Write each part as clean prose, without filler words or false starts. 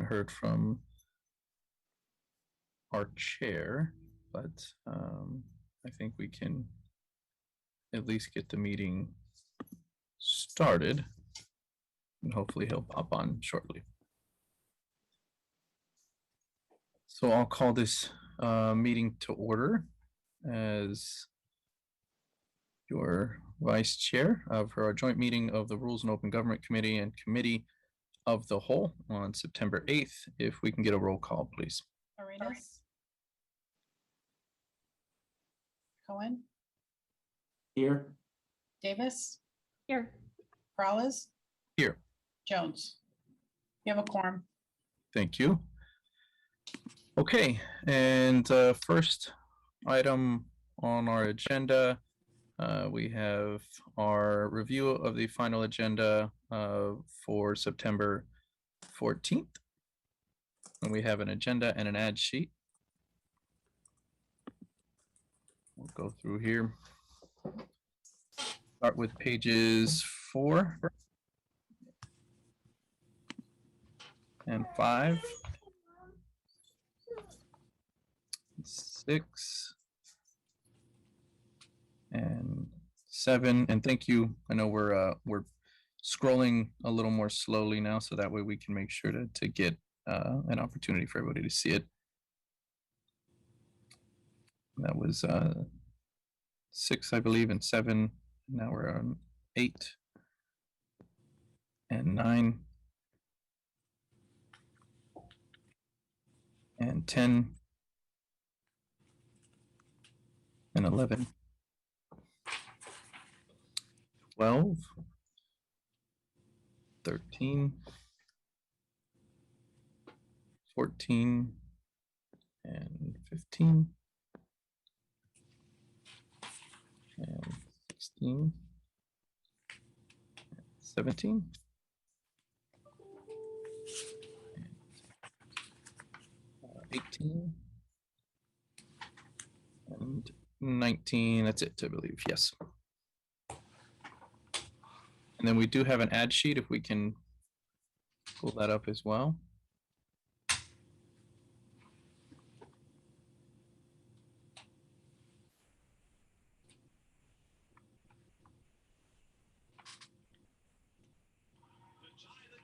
haven't heard from our chair, but I think we can at least get the meeting started, and hopefully he'll pop on shortly. So I'll call this meeting to order as your vice chair of our joint meeting of the Rules and Open Government Committee and Committee of the Whole on September 8th. If we can get a roll call, please. Arenas. Cohen. Here. Davis. Here. Peralez. Here. Jones. You have a quorum. Thank you. Okay, and first item on our agenda, we have our review of the final agenda for September 14th. And we have an agenda and an ad sheet. We'll go through here. Start with pages 4 and 5. 6 and 7, and thank you. I know we're scrolling a little more slowly now, so that way we can make sure to get an opportunity for everybody to see it. That was 6, I believe, and 7. Now we're on 8 and 9 and 10 and 11, 12, 13, 14, and 15, and 16, 17, and 18, and 19. That's it, I believe. Yes. And then we do have an ad sheet if we can pull that up as well.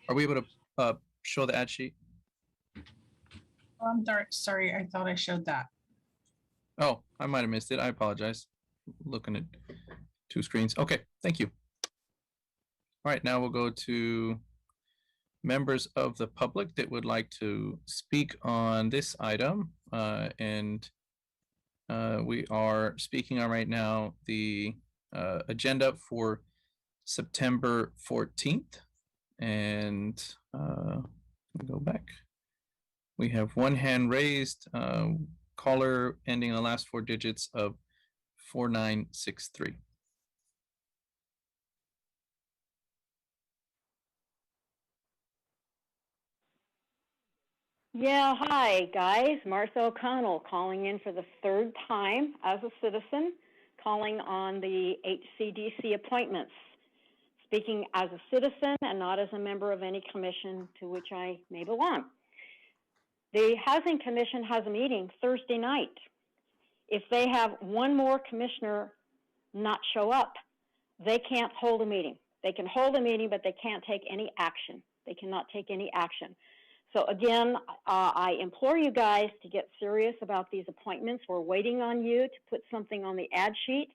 Are we able to show the ad sheet? Oh, I'm sorry. I thought I showed that. Oh, I might have missed it. I apologize. Looking at 2 screens. Okay, thank you. All right, now we'll go to members of the public that would like to speak on this item. We are speaking on right now the agenda for September 14th. And go back. We have one hand raised. Caller ending in the last 4 digits of 4963. Yeah, hi guys. Martha O'Connell calling in for the 3rd time as a citizen, calling on the HCDC appointments. Speaking as a citizen and not as a member of any commission to which I may belong. The Housing Commission has a meeting Thursday night. If they have one more commissioner not show up, they can't hold a meeting. They can hold a meeting, but they can't take any action. They cannot take any action. So again, I implore you guys to get serious about these appointments. We're waiting on you to put something on the ad sheet.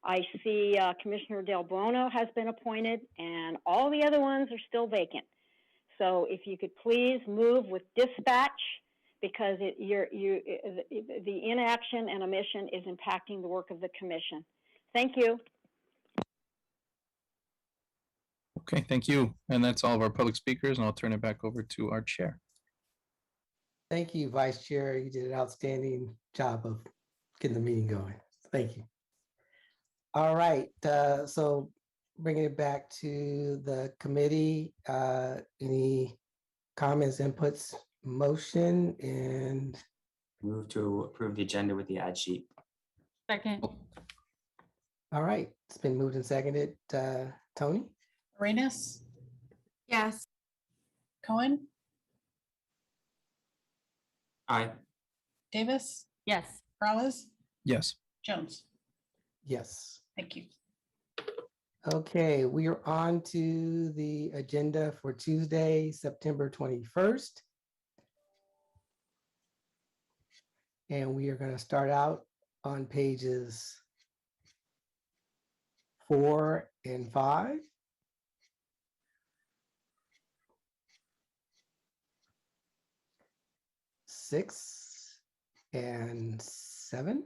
I see Commissioner Del Bono has been appointed, and all the other ones are still vacant. So if you could please move with dispatch, because the inaction and omission is impacting the work of the commission. Thank you. Okay, thank you. And that's all of our public speakers, and I'll turn it back over to our chair. Thank you, Vice Chair. You did an outstanding job of getting the meeting going. Thank you. All right, so bringing it back to the committee, any comments, inputs, motion, and Move to approve the agenda with the ad sheet. Second. all right, it's been moved and seconded. Tony? Arenas. Yes. Cohen. Aye. Davis, Yes. Peralez, Yes. Jones. Yes. Thank you. Okay, we are on to the agenda for Tuesday, September 21st. And we are going to start out on pages 4 and 5. Six and 7.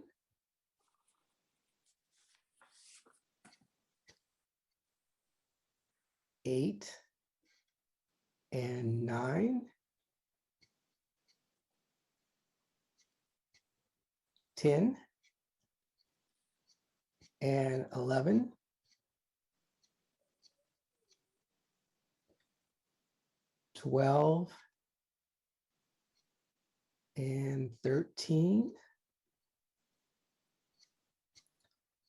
Eight and 9. 10 and 11. 12 and 13.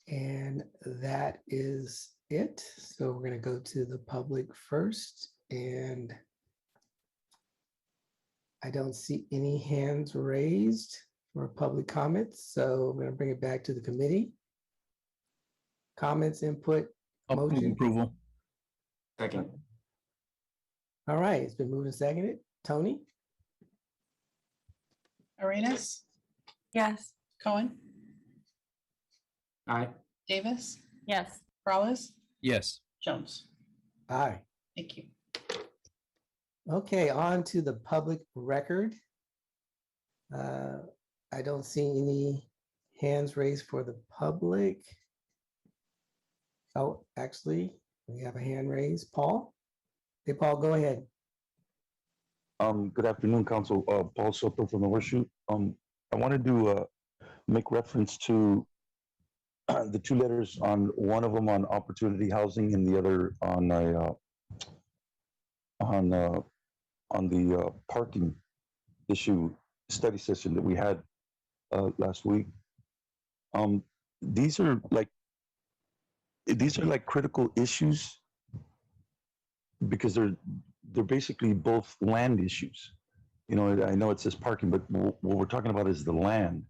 And that is it. So we're going to go to the public first. And I don't see any hands raised for public comments. So I'm going to bring it back to the committee. Comments, input, I'll move motion. approval. Second. All right, it's been moved and seconded. Tony? Arenas, Yes. Cohen, Aye. Davis, Yes. Peralez, Yes. Jones. Aye. Thank you. Okay, on to the public record. I don't see any hands raised for the public. Oh, actually, we have a hand raised. Paul? Hey, Paul, go ahead. Good afternoon, Council. Paul Soto from the Horseshoe. I wanted to make reference to the two letters, on one of them on opportunity housing and the other on the parking issue study session that we had last week. These are like critical issues because they're basically both land issues. You know, I know it says parking, but what we're talking about is the land,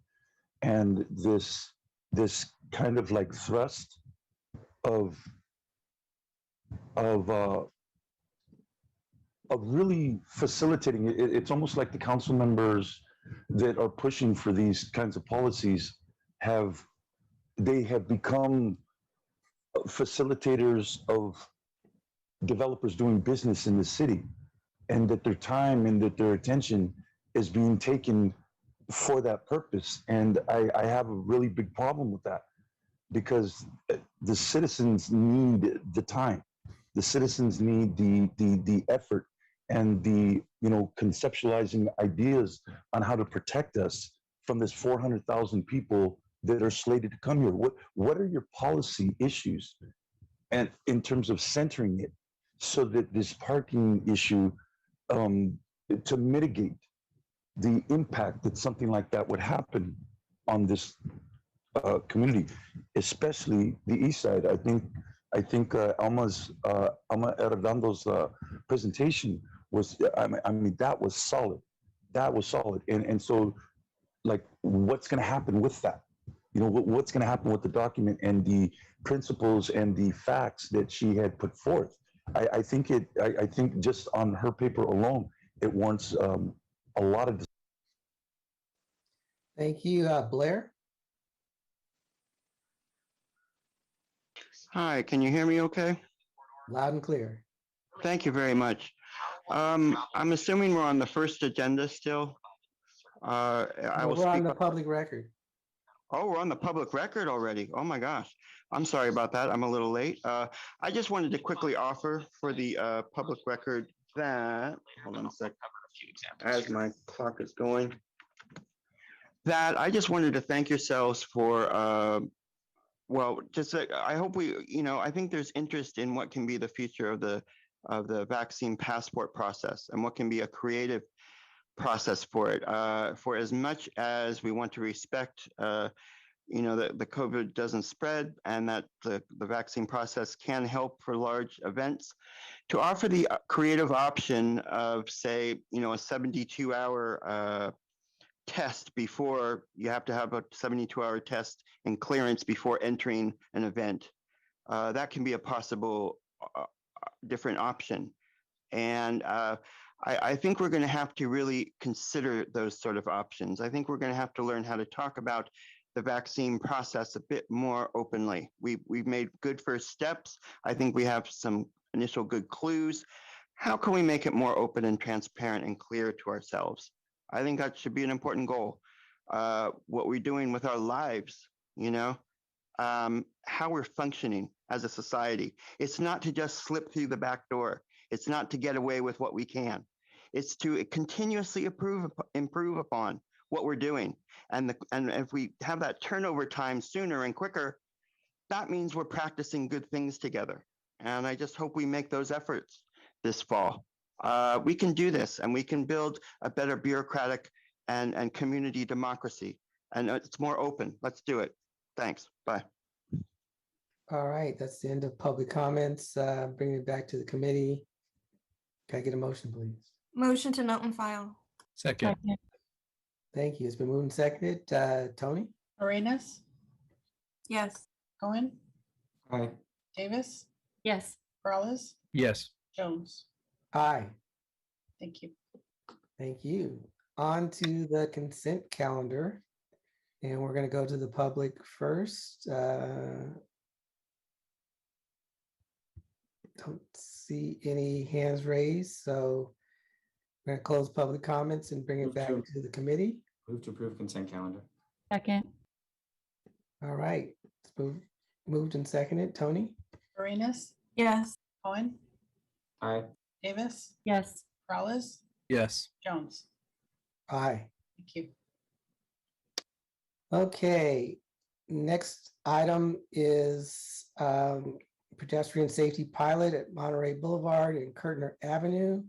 and this kind of like thrust of really facilitating it. It's almost like the council members that are pushing for these kinds of policies have become facilitators of developers doing business in the city, and that their time and that their attention is being taken for that purpose. And I have a really big problem with that, because the citizens need the time. The citizens need the effort and the, you know, conceptualizing ideas on how to protect us from this 400,000 people that are slated to come here. What are your policy issues, and in terms of centering it, so that this parking issue, to mitigate the impact that something like that would happen on this community, especially the east side. I think Alma Arredondo's presentation was, I mean, that was solid. That was solid. And so, like, what's going to happen with that? You know, what's going to happen with the document and the principles and the facts that she had put forth? I think just on her paper alone, it warrants a lot of. Thank you, Blair. Hi, can you hear me okay? Loud and clear. Thank you very much. I'm assuming we're on the first agenda still. I No, will we're on speak the up. public record. Oh, we're on the public record already. Oh my gosh. I'm sorry about that. I'm a little late. I just wanted to quickly offer for the public record that, hold on a sec, as my clock is going, that I just wanted to thank yourselves for, well, just I hope I think there's interest in what can be the future of the vaccine passport process and what can be a creative process for it. For as much as we want to respect, that the COVID doesn't spread and that the vaccine process can help for large events, to offer the creative option of, say, a 72-hour test before, you have to have a 72-hour test and clearance before entering an event. That can be a possible different option. And I think we're going to have to really consider those sort of options. I think we're going to have to learn how to talk about the vaccine process a bit more openly. We've made good first steps. I think we have some initial good clues. How can we make it more open and transparent and clear to ourselves? I think that should be an important goal. What we're doing with our lives, you know, how we're functioning as a society. It's not to just slip through the back door. It's not to get away with what we can. It's to continuously improve upon what we're doing. And if we have that turnover time sooner and quicker, that means we're practicing good things together. And I just hope we make those efforts this fall. We can do this, and we can build a better bureaucratic and community democracy. And it's more open. Let's do it. Thanks. Bye. All right, that's the end of public comments. Bringing it back to the committee. Can I get a motion, please? Motion to note and file. Second. Thank you. It's been moved and seconded. Tony? Arenas, Yes. Cohen, Aye. Davis, Yes. Peralez, Yes. Jones. Aye. Thank you. Thank you. On to the consent calendar. And we're going to go to the public first. Don't see any hands raised, so we're going to close public comments and bring it Move back to- to the committee. Move to approve consent calendar. Second. All right, it's moved and seconded. Tony? Arenas, Yes. Cohen, Aye. Davis, Yes. Peralez, Yes. Jones. Aye. Thank you. Okay, next item is pedestrian safety pilot at Monterey Boulevard and Curtner Avenue.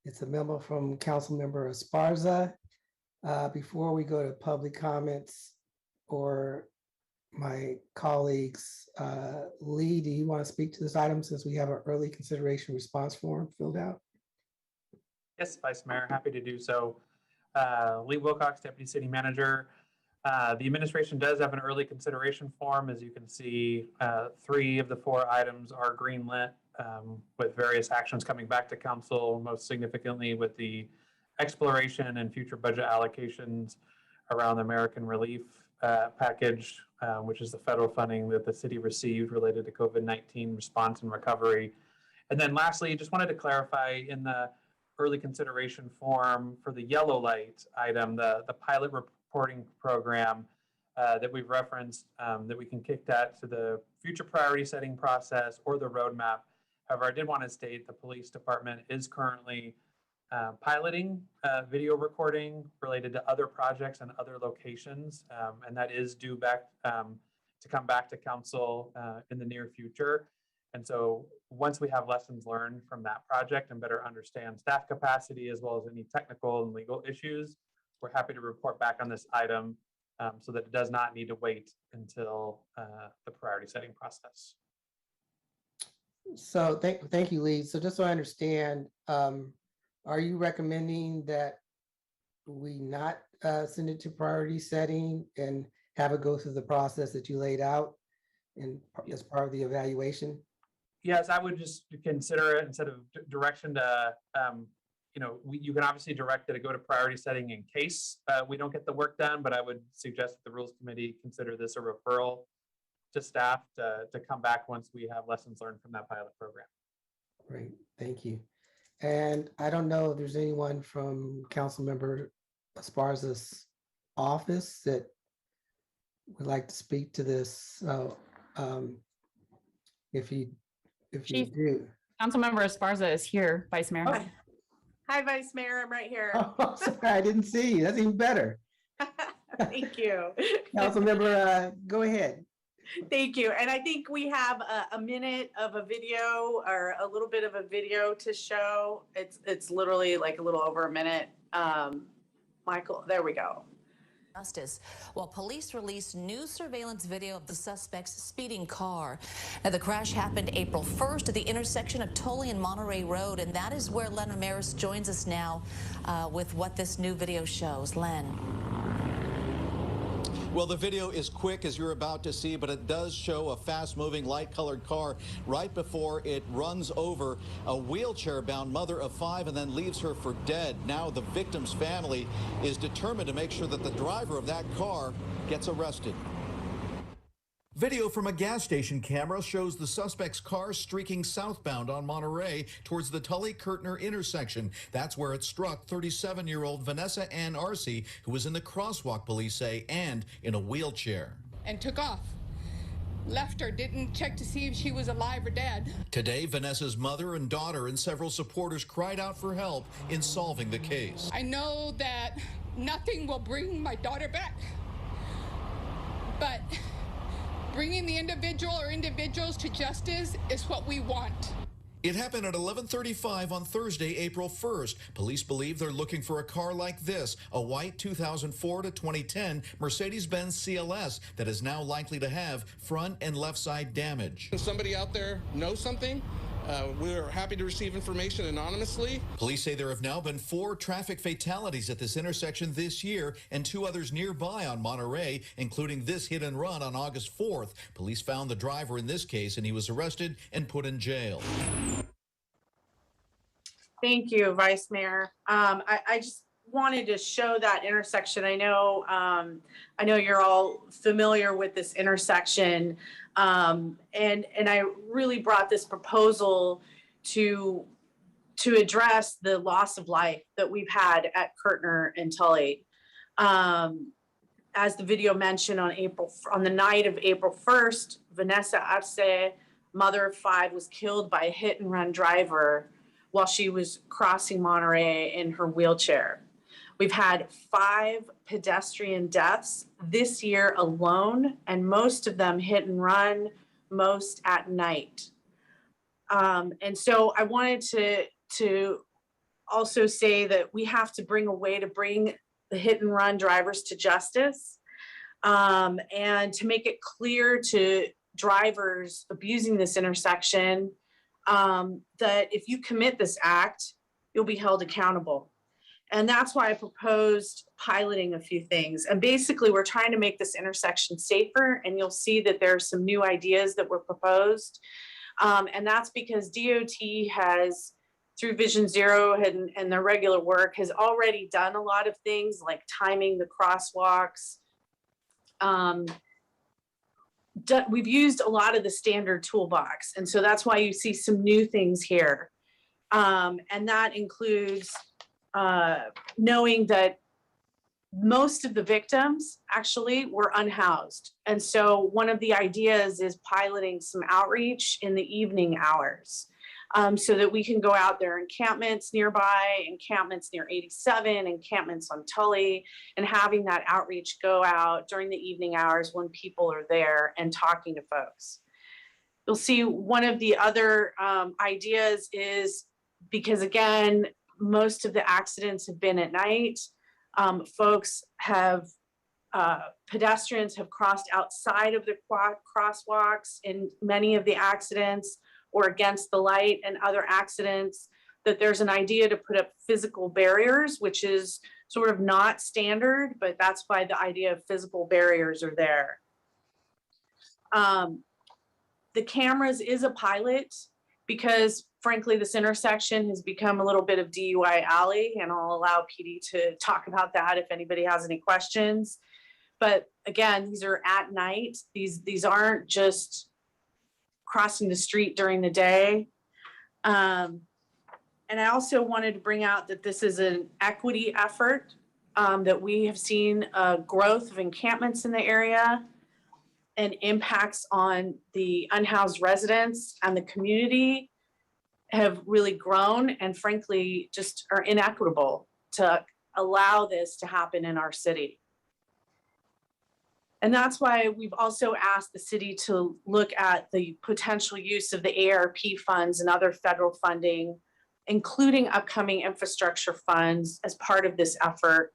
It's a memo from Councilmember Esparza. Before we go to public comments or my colleagues, Lee, do you want to speak to this item since we have an early consideration response form filled out? Yes, Vice Mayor, happy to do so. Lee Wilcox, Deputy City Manager. The administration does have an early consideration form. As you can see, 3 of the 4 items are greenlit with various actions coming back to council, most significantly with the exploration and future budget allocations around the American Relief Package, which is the federal funding that the city received related to COVID-19 response and recovery. And then lastly, just wanted to clarify in the early consideration form for the yellow light item, the pilot reporting program that we've referenced, that we can kick that to the future priority setting process or the roadmap. However, I did want to state the police department is currently piloting video recording related to other projects and other locations, and that is due back to come back to council in the near future. And so once we have lessons learned from that project and better understand staff capacity as well as any technical and legal issues, we're happy to report back on this item so that it does not need to wait until the priority setting process. So thank you, Lee. So just so I understand, are you recommending that we not send it to priority setting and have it go through the process that you laid out as part of the evaluation? Yes, I would just consider it instead of direction to, you can obviously direct it to go to priority setting in case we don't get the work done, but I would suggest that the Rules Committee consider this a referral to staff to come back once we have lessons learned from that pilot program. Great, thank you. And I don't know if there's anyone from Councilmember Esparza's office that would like to speak to this. So if you Chief. do. Councilmember Esparza is here, Vice Mayor. Oh. Hi, Vice Mayor. I'm right here. Oh, sorry, I didn't see you. That's even better. Thank you. Councilmember, go ahead. Thank you. And I think we have a minute of a video or a little bit of a video to show. It's literally like a little over a minute. Michael, there we go. Justice, while police released new surveillance video of the suspect's speeding car. Now, the crash happened April 1st at the intersection of Tully and Monterey Road, and that is where Len Ramirez joins us now with what this new video shows. Len. Well, the video is quick, as you're about to see, but it does show a fast-moving, light-colored car right before it runs over a wheelchair-bound mother of 5 and then leaves her for dead. Now the victim's family is determined to make sure that the driver of that car gets arrested. Video from a gas station camera shows the suspect's car streaking southbound on Monterey towards the Tully-Curtner intersection. That's where it struck 37-year-old Vanessa Ann Arce, who was in the crosswalk, police say, and in a wheelchair. And took off. Left her, didn't check to see if she was alive or dead. Today, Vanessa's mother and daughter and several supporters cried out for help in solving the case. I know that nothing will bring my daughter back, but bringing the individual or individuals to justice is what we want. It happened at 11:35 on Thursday, April 1st. Police believe they're looking for a car like this, a white 2004 to 2010 Mercedes-Benz CLS that is now likely to have front and left side damage. If somebody out there knows something, we're happy to receive information anonymously. Police say there have now been 4 traffic fatalities at this intersection this year and 2 others nearby on Monterey, including this hit and run on August 4th. Police found the driver in this case and he was arrested and put in jail. Thank you, Vice Mayor. I just wanted to show that intersection. I know you're all familiar with this intersection. And I really brought this proposal to address the loss of life that we've had at Curtner and Tully. As the video mentioned, on the night of April 1st, Vanessa Arce, mother of 5, was killed by a hit and run driver while she was crossing Monterey in her wheelchair. We've had 5 pedestrian deaths this year alone, and most of them hit and run, most at night. And so I wanted to also say that we have to bring a way to bring the hit and run drivers to justice, and to make it clear to drivers abusing this intersection that if you commit this act, you'll be held accountable. And that's why I proposed piloting a few things. And basically, we're trying to make this intersection safer, and you'll see that there are some new ideas that were proposed. And that's because DOT has, through Vision Zero and their regular work, has already done a lot of things like timing the crosswalks. We've used a lot of the standard toolbox. And so that's why you see some new things here. And that includes knowing that most of the victims actually were unhoused. And so one of the ideas is piloting some outreach in the evening hours, so that we can go out there, encampments nearby, encampments near 87, encampments on Tully, and having that outreach go out during the evening hours when people are there and talking to folks. You'll see one of the other ideas is, because again, most of the accidents have been at night. Pedestrians have crossed outside of the crosswalks in many of the accidents, or against the light and other accidents, that there's an idea to put up physical barriers, which is sort of not standard, but that's why the idea of physical barriers are there. The cameras is a pilot because frankly, this intersection has become a little bit of DUI alley, and I'll allow PD to talk about that if anybody has any questions. But again, these are at night. These aren't just crossing the street during the day. And I also wanted to bring out that this is an equity effort, that we have seen a growth of encampments in the area and impacts on the unhoused residents and the community have really grown, and frankly, just are inequitable to allow this to happen in our city. And that's why we've also asked the city to look at the potential use of the ARP funds and other federal funding, including upcoming infrastructure funds, as part of this effort,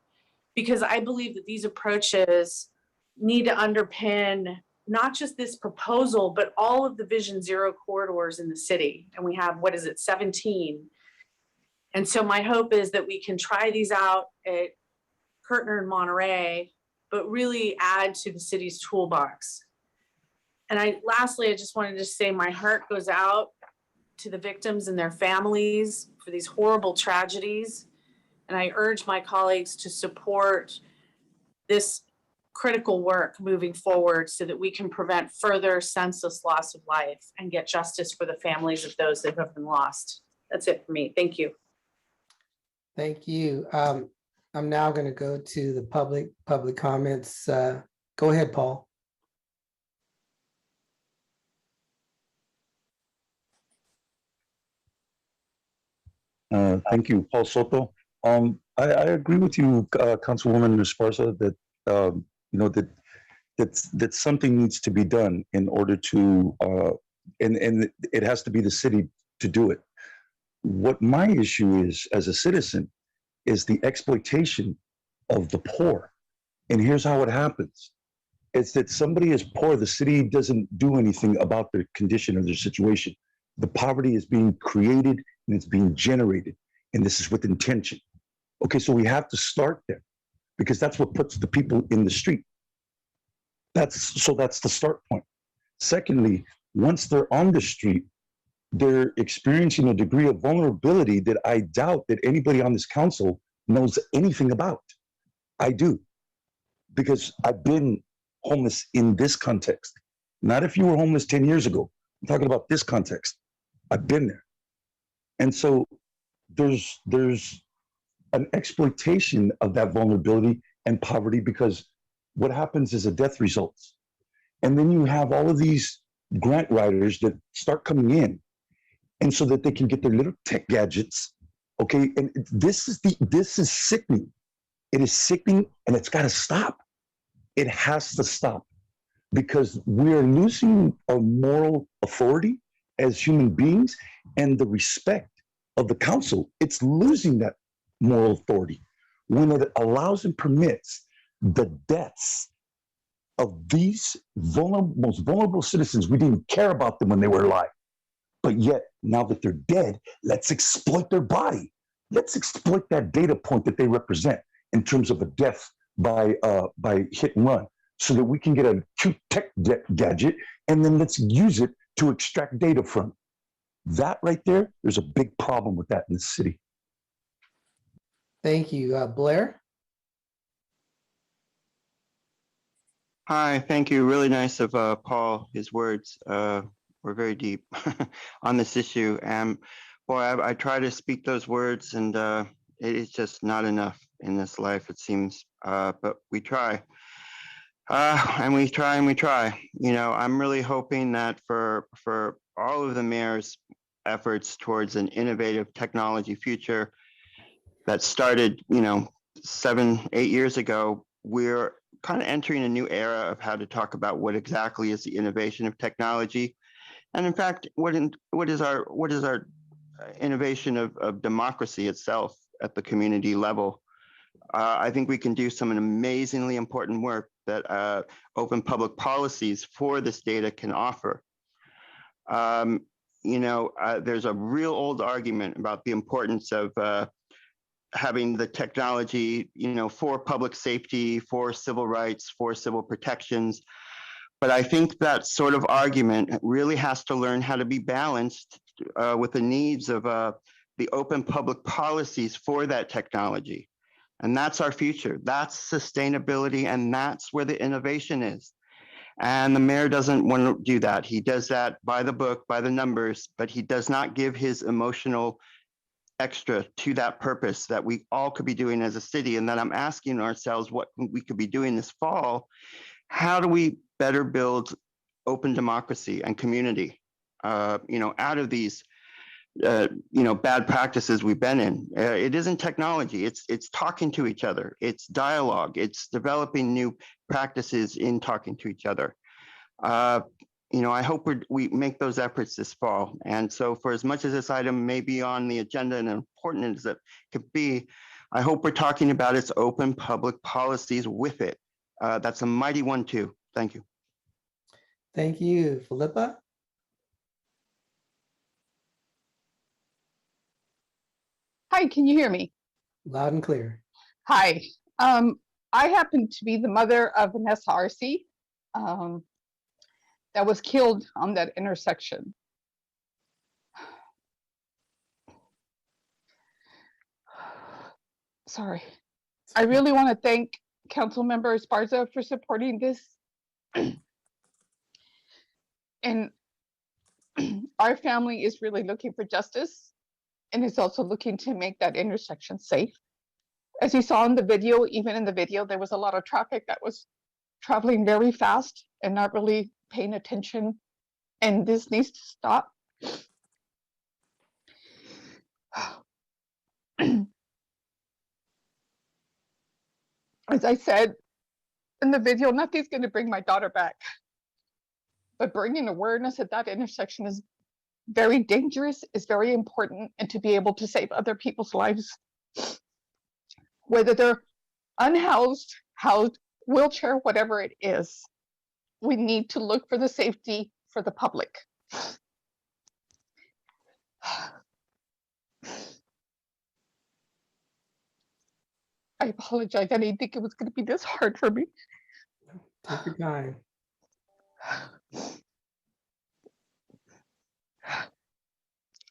because I believe that these approaches need to underpin not just this proposal, but all of the Vision Zero corridors in the city. And we have, 17? And so my hope is that we can try these out at Curtner and Monterey, but really add to the city's toolbox. And lastly, I just wanted to say my heart goes out to the victims and their families for these horrible tragedies. And I urge my colleagues to support this critical work moving forward so that we can prevent further senseless loss of life and get justice for the families of those that have been lost. That's it for me. Thank you. Thank you. I'm now going to go to the public comments. Go ahead, Paul. Thank you, Paul Soto. I agree with you, Councilwoman Esparza, that that something needs to be done in order to, and it has to be the city to do it. What my issue is as a citizen is the exploitation of the poor. And here's how it happens. It's that somebody is poor, the city doesn't do anything about their condition or their situation. The poverty is being created and it's being generated. And this is with intention. Okay, so we have to start there because that's what puts the people in the street. That's the start point. Secondly, once they're on the street, they're experiencing a degree of vulnerability that I doubt that anybody on this council knows anything about. I do, because I've been homeless in this context. Not if you were homeless 10 years ago. I'm talking about this context. I've been there. And so there's an exploitation of that vulnerability and poverty, because what happens is a death results. And then you have all of these grant writers that start coming in, and so that they can get their little tech gadgets. Okay, and this is sickening. It is sickening, and it's got to stop. It has to stop, because we are losing our moral authority as human beings and the respect of the council. It's losing that moral authority when it allows and permits the deaths of these most vulnerable citizens. We didn't care about them when they were alive, but yet now that they're dead, let's exploit their body. Let's exploit that data point that they represent in terms of a death by hit and run, so that we can get a cute tech gadget, and then let's use it to extract data from. That right there, there's a big problem with that in the city. Thank you. Blair? Hi, thank you. Really nice of Paul, his words. We're very deep on this issue. And boy, I try to speak those words, and it is just not enough in this life, it seems. But we try. And we try and we try. You know, I'm really hoping that for all of the mayor's efforts towards an innovative technology future that started, 7-8 years ago, we're kind of entering a new era of how to talk about what exactly is the innovation of technology. And in fact, what is our innovation of democracy itself at the community level? I think we can do some amazingly important work that open public policies for this data can offer. There's a real old argument about the importance of having the technology, for public safety, for civil rights, for civil protections. But I think that sort of argument really has to learn how to be balanced with the needs of the open public policies for that technology. And that's our future. That's sustainability, and that's where the innovation is. And the mayor doesn't want to do that. He does that by the book, by the numbers, but he does not give his emotional extra to that purpose that we all could be doing as a city, and that I'm asking ourselves what we could be doing this fall. How do we better build open democracy and community, out of these bad practices we've been in? It isn't technology, it's talking to each other, it's dialogue, it's developing new practices in talking to each other. I hope we make those efforts this fall. And so for as much as this item may be on the agenda and important as it could be, I hope we're talking about its open public policies with it. That's a mighty one too. Thank you. Thank you. Philippa? Hi, can you hear me? Loud and clear. Hi. I happen to be the mother of Vanessa Arce, that was killed on that intersection. Sorry. I really want to thank Councilmember Esparza for supporting this. And our family is really looking for justice and is also looking to make that intersection safe. As you saw in the video, even in the video, there was a lot of traffic that was traveling very fast and not really paying attention. And this needs to stop. As I said in the video, nothing's going to bring my daughter back. But bringing awareness at that intersection is very dangerous, is very important, and to be able to save other people's lives, whether they're unhoused, housed, wheelchair, whatever it is, we need to look for the safety for the public. I apologize. I didn't think it was going to be this hard for me. Take your time.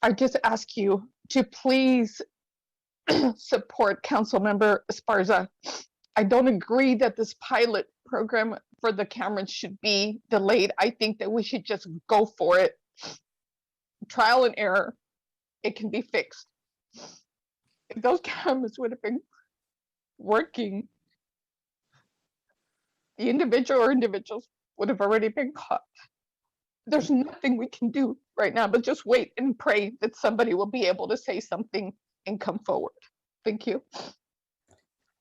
I just ask you to please support Councilmember Esparza. I don't agree that this pilot program for the cameras should be delayed. I think that we should just go for it. Trial and error, it can be fixed. If those cameras would have been working, the individual or individuals would have already been caught. There's nothing we can do right now, but just wait and pray that somebody will be able to say something and come forward. Thank you.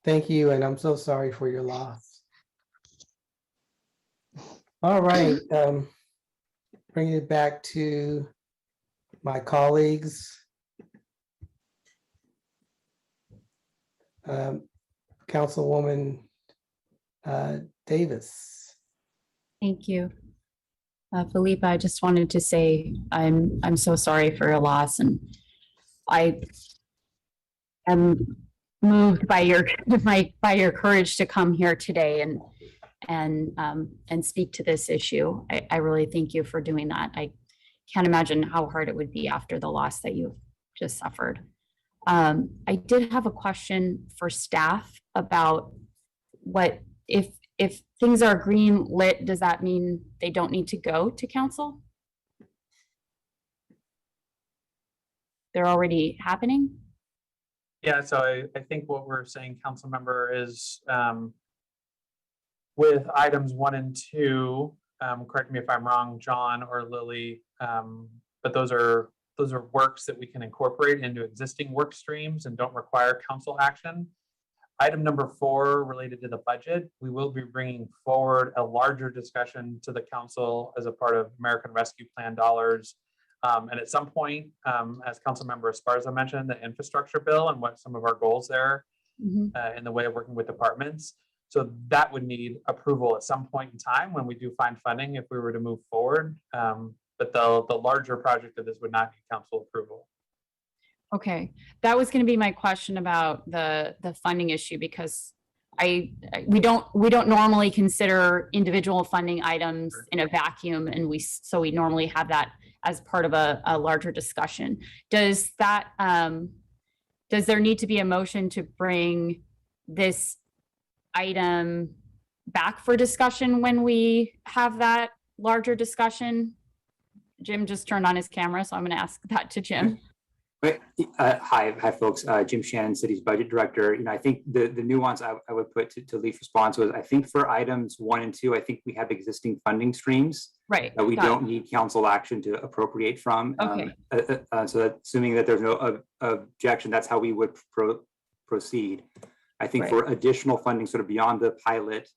Thank you, and I'm so sorry for your loss. All right, bringing it back to my colleagues. Councilwoman Davis. Thank you. Philippa, I just wanted to say I'm so sorry for your loss, and I am moved by your courage to come here today and speak to this issue. I really thank you for doing that. I can't imagine how hard it would be after the loss that you've just suffered. I did have a question for staff about what if things are green lit, does that mean they don't need to go to council? They're already happening? Yeah, so I think what we're saying, council member, is with items 1 and 2, correct me if I'm wrong, John or Lily, but those are works that we can incorporate into existing work streams and don't require council action. Item number 4, related to the budget, we will be bringing forward a larger discussion to the council as a part of American Rescue Plan dollars. And at some point, as Councilmember Esparza mentioned, the infrastructure bill and what some of our goals there in the way of working with departments. So that would need approval at some point in time when we do find funding if we were to move forward. But the larger project of this would not need council approval. Okay, that was going to be my question about the funding issue, because we don't normally consider individual funding items in a vacuum, and we normally have that as part of a larger discussion. Does there need to be a motion to bring this item back for discussion when we have that larger discussion? Jim just turned on his camera, so I'm going to ask that to Jim. Hi, folks. Jim Shannon, City's Budget Director. I think the nuance I would put to Lee's response was, I think for items 1 and 2, I think we have existing funding streams that we don't need council action to appropriate from. Okay. So that, assuming that there's no objection, that's how we would proceed. I think for additional funding, sort of beyond the pilot,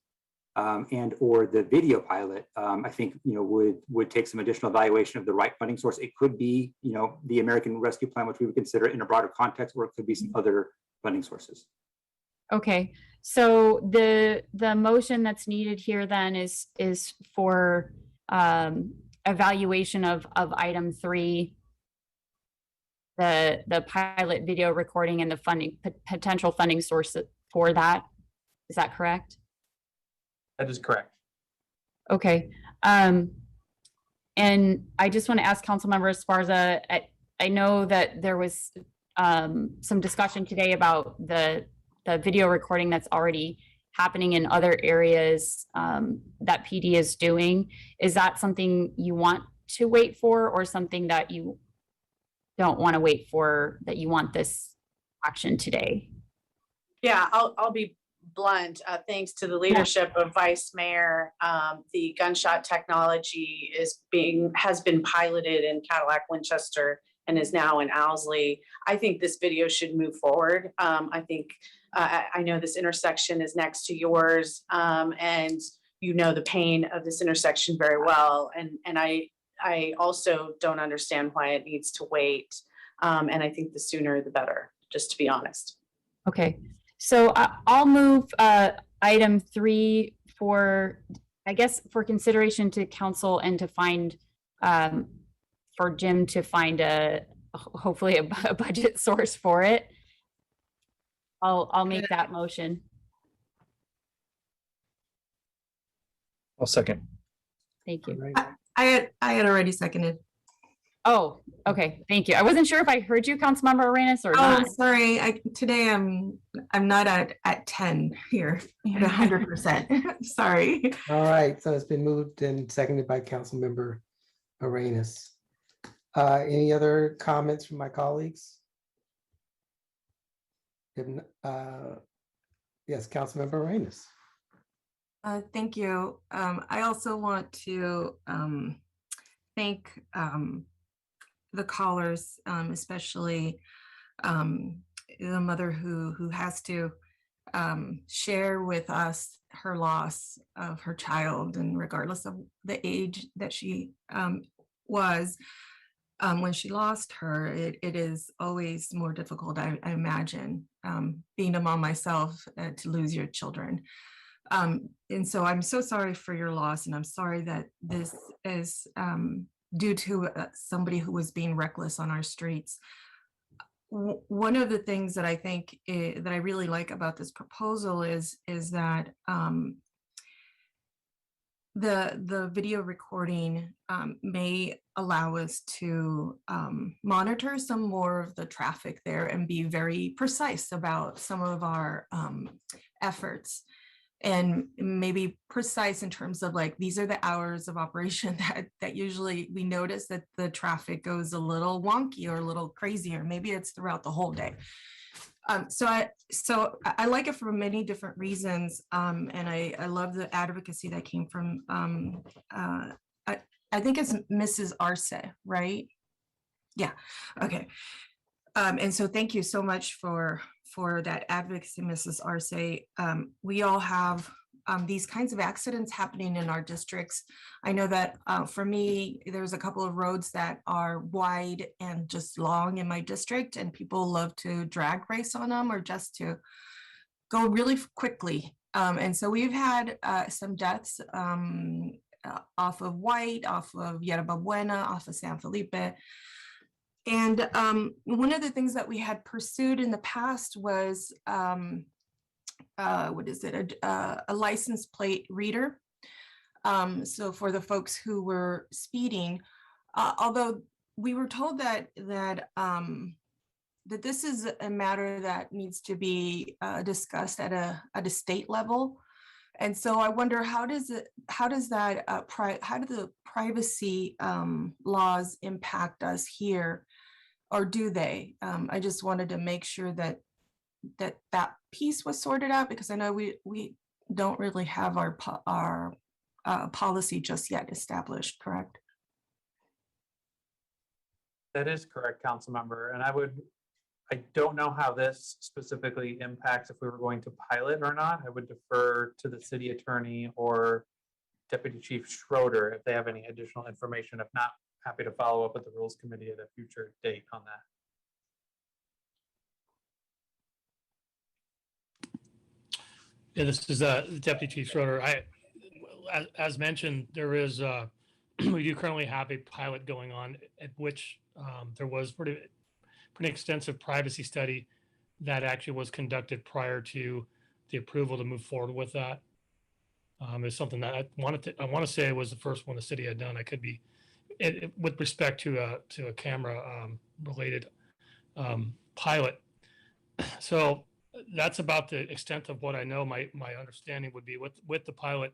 and or the video pilot, I think, would take some additional evaluation of the right funding source. It could be, the American Rescue Plan, which we would consider in a broader context, or it could be some other funding sources. Okay, so the motion that's needed here then is for evaluation of item 3, the pilot video recording and the funding potential funding source for that. Is that correct? That is correct. Okay. And I just want to ask Councilmember Esparza, I know that there was some discussion today about the video recording that's already happening in other areas that PD is doing. Is that something you want to wait for, or something that you don't want to wait for, that you want this action today? Yeah, I'll be blunt. Thanks to the leadership of Vice Mayor, the gunshot technology has been piloted in Cadillac, Winchester, and is now in Owsley. I think this video should move forward. I think I know this intersection is next to yours, and you know the pain of this intersection very well. And I also don't understand why it needs to wait. And I think the sooner the better, just to be honest. Okay, so I'll move item 3 for, I guess, for consideration to council, and to find, for Jim to find hopefully a budget source for it. I'll make that motion. I'll second. Thank you. I had already seconded. Oh, okay. Thank you. I wasn't sure if I heard you, Councilmember Arenas, or Oh, not. sorry. Today I'm not at 10 here at 100%. Sorry. All right, so it's been moved and seconded by Councilmember Arenas. Any other comments from my colleagues? Yes, Councilmember Arenas. Thank you. I also want to thank the callers, especially the mother who has to share with us her loss of her child, and regardless of the age that she was when she lost her, it is always more difficult, I imagine, being a mom myself, to lose your children. And so I'm so sorry for your loss, and I'm sorry that this is due to somebody who was being reckless on our streets. One of the things that I think that I really like about this proposal is that the video recording may allow us to monitor some more of the traffic there and be very precise about some of our efforts. And maybe precise in terms of, like, these are the hours of operation that usually we notice that the traffic goes a little wonky or a little crazy, or maybe it's throughout the whole day. So I like it for many different reasons, and I love the advocacy that came from I think it's Mrs. Arce, right? Yeah. Okay. And so thank you so much for that advocacy, Mrs. Arce. We all have these kinds of accidents happening in our districts. I know that for me, there's a couple of roads that are wide and just long in my district, and people love to drag race on them, or just to go really quickly. And so we've had some deaths off of White, off of Yerba Buena, off of San Felipe. And one of the things that we had pursued in the past was, what is it, a license plate reader. So for the folks who were speeding, although we were told that this is a matter that needs to be discussed at a state level. And so I wonder, how do the privacy laws impact us here, or do they? I just wanted to make sure that piece was sorted out, because I know we don't really have our policy just yet established, correct? That is correct, Councilmember. And I I don't know how this specifically impacts if we were going to pilot or not. I would defer to the city attorney or Deputy Chief Schroeder if they have any additional information. If not, happy to follow up with the Rules Committee at a future date on that. Yeah, this is Deputy Chief Schroeder. As mentioned, there is we do currently have a pilot going on at which there was pretty extensive privacy study that actually was conducted prior to the approval to move forward with that. It's something that I want to say it was the first one the city had done. I could be with respect to a camera related pilot. So that's about the extent of what I know. My understanding would be with the pilot,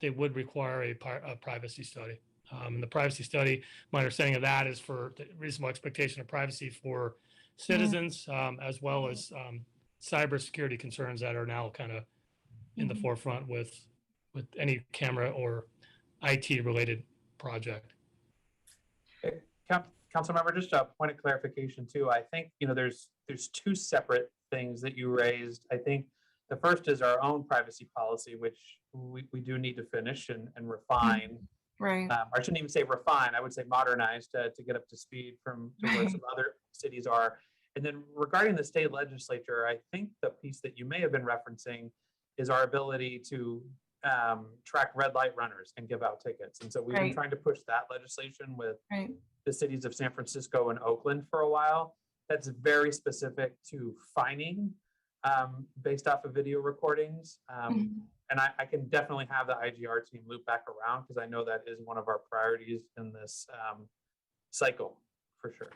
they would require a privacy study. And the privacy study, my understanding of that is for the reasonable expectation of privacy for citizens, as well as cybersecurity concerns that are now kind of in the forefront with any camera or IT related project. Councilmember, just a point of clarification too. I think, there's two separate things that you raised. I think the first is our own privacy policy, which we do need to finish and refine. Right. I shouldn't even say refine, I would say modernize to get up to speed to where some other cities are. And then regarding the state legislature, I think the piece that you may have been referencing is our ability to track red light runners and give out tickets. And so we've been trying to push that legislation with the cities of San Francisco and Oakland for a while. That's very specific to fining based off of video recordings. And I can definitely have the IGR team loop back around because I know that is one of our priorities in this cycle for sure.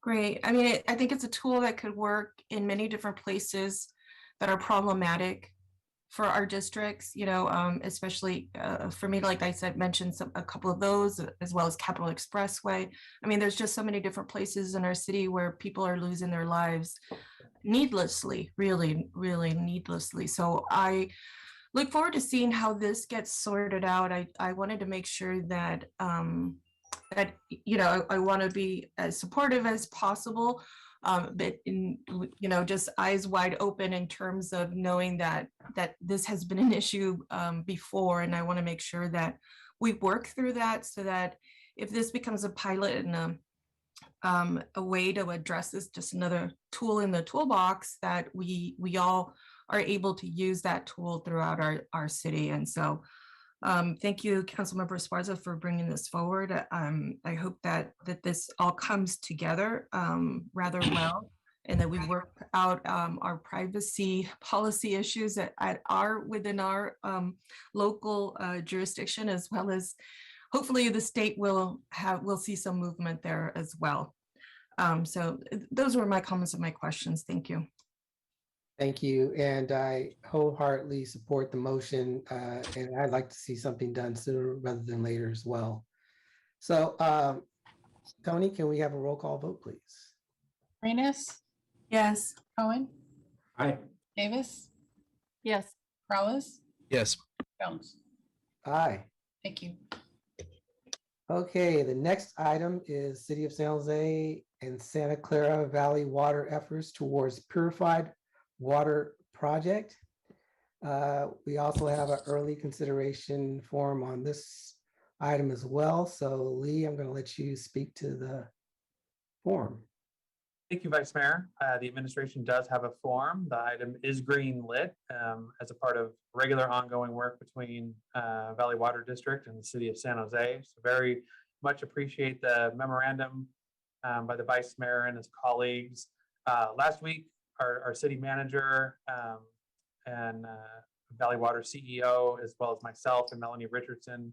Great. I mean, I think it's a tool that could work in many different places that are problematic for our districts, especially for me, like I said, mentioned a couple of those, as well as Capitol Expressway. I mean, there's just so many different places in our city where people are losing their lives needlessly, really, really needlessly. So I look forward to seeing how this gets sorted out. I wanted to make sure that, I want to be as supportive as possible, but just eyes wide open in terms of knowing that this has been an issue before, and I want to make sure that we work through that so that if this becomes a pilot and a way to address this, just another tool in the toolbox, that we all are able to use that tool throughout our city. And so thank you, Councilmember Esparza, for bringing this forward. I hope that this all comes together rather well, and that we work out our privacy policy issues that are within our local jurisdiction, as well as hopefully the state will see some movement there as well. So those were my comments and my questions. Thank you. Thank you. And I wholeheartedly support the motion. And I'd like to see something done sooner rather than later as well. So Tony, can we have a roll call vote, please? Reyes, Yes. Cohen, Aye. Davis, Yes. Peralez, Yes. Jones. Aye. Thank you. Okay, the next item is City of San Jose and Santa Clara Valley water efforts towards purified water project. We also have an early consideration form on this item as well. So Lee, I'm going to let you speak to the form. Thank you, Vice Mayor. The administration does have a form. The item is green lit as a part of regular ongoing work between Valley Water District and the City of San Jose. So very much appreciate the memorandum by the Vice Mayor and his colleagues. Last week, our city manager and Valley Water CEO, as well as myself and Melanie Richardson,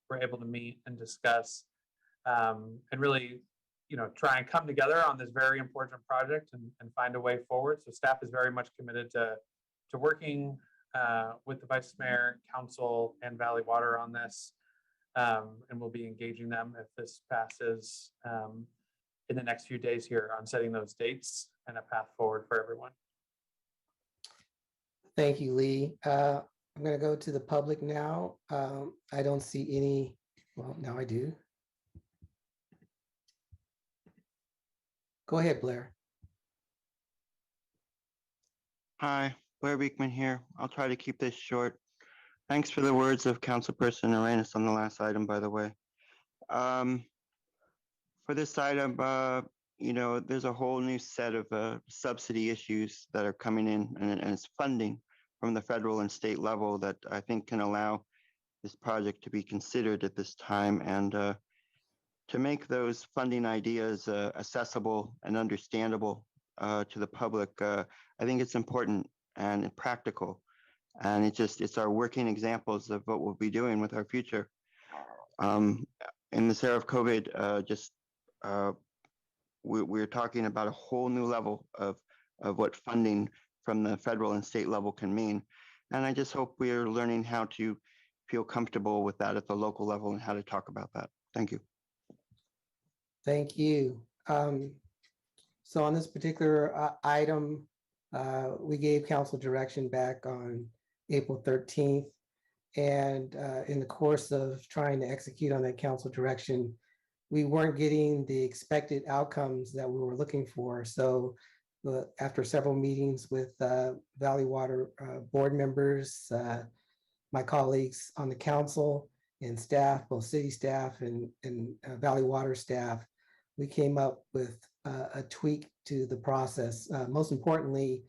were able to meet and discuss and really try and come together on this very important project and find a way forward. So staff is very much committed to working with the Vice Mayor, Council, and Valley Water on this. And we'll be engaging them if this passes in the next few days here on setting those dates and a path forward for everyone. Thank you, Lee. I'm going to go to the public now. I don't see any, well, now I do. Go ahead, Blair. Hi, Blair Beekman here. I'll try to keep this short. Thanks for the words of Councilperson Arenas on the last item, by the way. For this item, there's a whole new set of subsidy issues that are coming in, and it's funding from the federal and state level that I think can allow this project to be considered at this time, and to make those funding ideas accessible and understandable to the public. I think it's important and practical, and it's our working examples of what we'll be doing with our future. In this era of COVID, we're talking about a whole new level of what funding from the federal and state level can mean. And I just hope we're learning how to feel comfortable with that at the local level and how to talk about that. Thank you. Thank you. So on this particular item, we gave council direction back on April 13th. And in the course of trying to execute on that council direction, we weren't getting the expected outcomes that we were looking for. So after several meetings with Valley Water board members, my colleagues on the council and staff, both city staff and Valley Water staff, we came up with a tweak to the process. Most importantly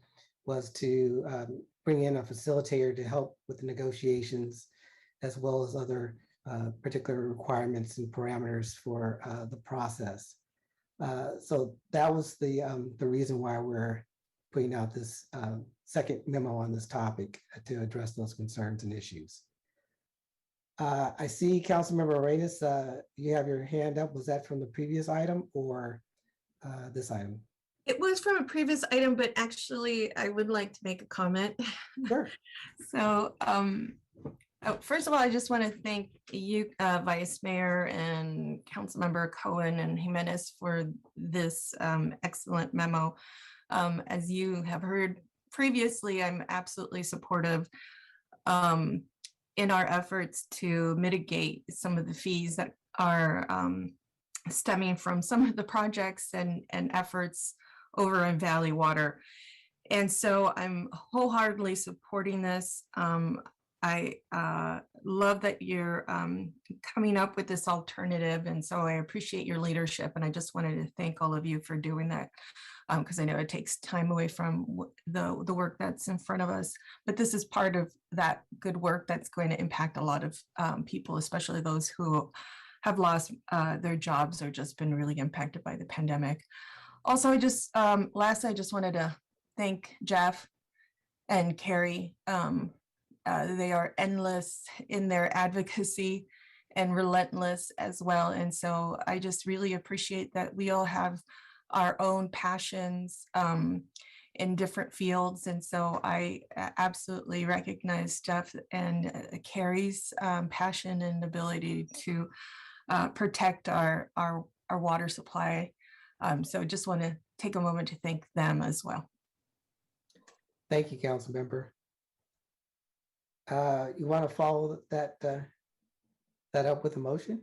was to bring in a facilitator to help with the negotiations, as well as other particular requirements and parameters for the process. So that was the reason why we're putting out this second memo on this topic to address those concerns and issues. I see Councilmember Arenas, you have your hand up. Was that from the previous item or this item? It was from a previous item, but actually I would like to make a comment. Sure. So first of all, I just want to thank you, Vice Mayor and Councilmember Cohen and Jimenez for this excellent memo. As you have heard previously, I'm absolutely supportive in our efforts to mitigate some of the fees that are stemming from some of the projects and efforts over in Valley Water. And so I'm wholeheartedly supporting this. I love that you're coming up with this alternative. And so I appreciate your leadership. And I just wanted to thank all of you for doing that, because I know it takes time away from the work that's in front of us. But this is part of that good work that's going to impact a lot of people, especially those who have lost their jobs or just been really impacted by the pandemic. Also, I just wanted to thank Jeff and Carrie. They are endless in their advocacy and relentless as well. And so I just really appreciate that we all have our own passions in different fields. And so I absolutely recognize Jeff and Carrie's passion and ability to protect our water supply. So just want to take a moment to thank them as well. Thank you, Councilmember. You want to follow that up with a motion?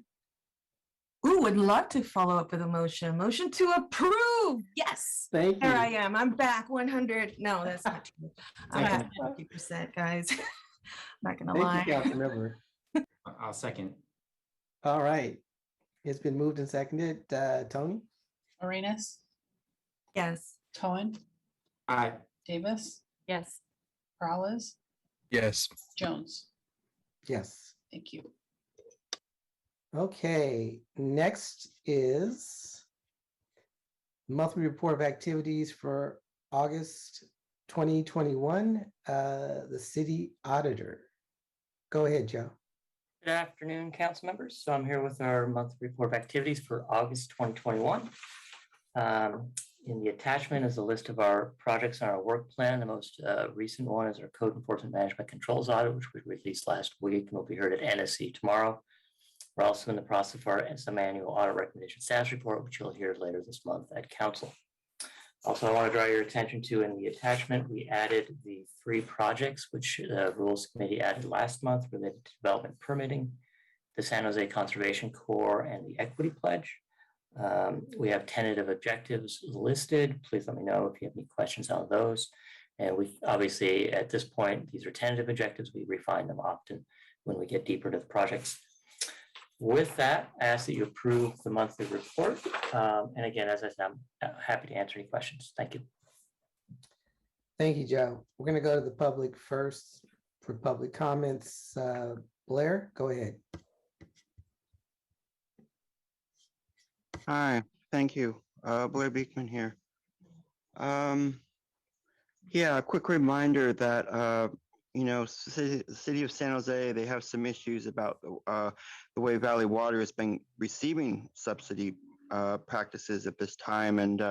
Ooh, would love to follow up with a motion. Motion to approve. Yes. Thank you. There I am. I'm back 100. No, that's not true. I'm at 50%, guys. I'm not gonna lie. Thank you, Councilmember. I'll second. All right. It's been moved and seconded. Tony? Arenas, Yes. Cohen, Aye. Davis, Yes. Peralez, Yes. Jones. Yes. Thank you. Okay, next is monthly report of activities for August 2021, the city auditor. Go ahead, Joe. Good afternoon, council members. So I'm here with our monthly report of activities for August 2021. In the attachment is a list of our projects on our work plan. The most recent one is our Code Enforcement Management Controls Audit, which we released last week and will be heard at NSC tomorrow. We're also in the process of our semi-annual audit recommendation status report, which you'll hear later this month at council. Also, I want to draw your attention to in the attachment, we added the 3 projects which the Rules Committee added last month related to development permitting, the San Jose Conservation Corps, and the Equity Pledge. We have tentative objectives listed. Please let me know if you have any questions on those. And we obviously, at this point, these are tentative objectives. We refine them often when we get deeper into the projects. With that, I ask that you approve the monthly report. And again, as I said, I'm happy to answer any questions. Thank you. Thank you, Joe. We're going to go to the public first for public comments. Blair, go ahead. Hi, thank you. Blair Beekman here. Yeah, a quick reminder that, you know, city of San Jose, they have some issues about the way Valley Water has been receiving subsidy practices at this time. And,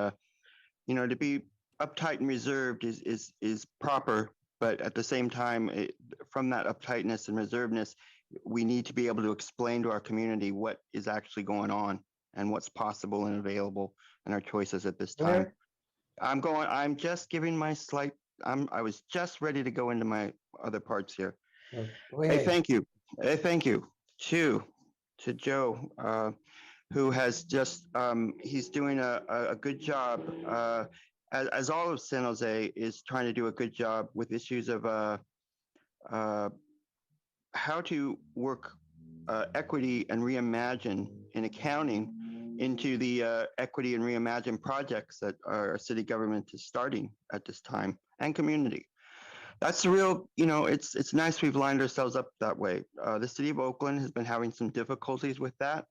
you know, to be uptight and reserved is proper, but at the same time, from that uptightness and reservedness, we need to be able to explain to our community what is actually going on and what's possible and available and our choices at this time. I'm just giving my slight, I was just ready to go into my other parts here. Hey, thank you. Hey, thank you to Joe, who has just, he's doing a good job, as all of San Jose is trying to do a good job with issues of how to work equity and reimagine in accounting into the equity and reimagine projects that our city government is starting at this time, and community. That's the real, you know, it's nice we've lined ourselves up that way. The city of Oakland has been having some difficulties with that,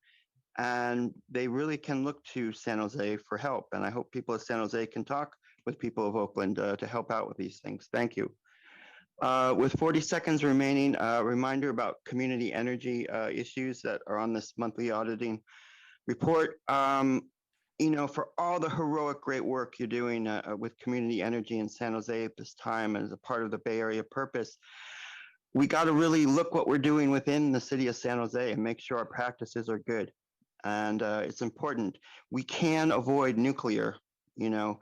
and they really can look to San Jose for help. And I hope people of San Jose can talk with people of Oakland to help out with these things. Thank you. With 40 seconds remaining, a reminder about community energy issues that are on this monthly auditing report. You know, for all the heroic great work you're doing with community energy in San Jose at this time as a part of the Bay Area purpose, we got to really look what we're doing within the city of San Jose and make sure our practices are good. And it's important. We can avoid nuclear, you know,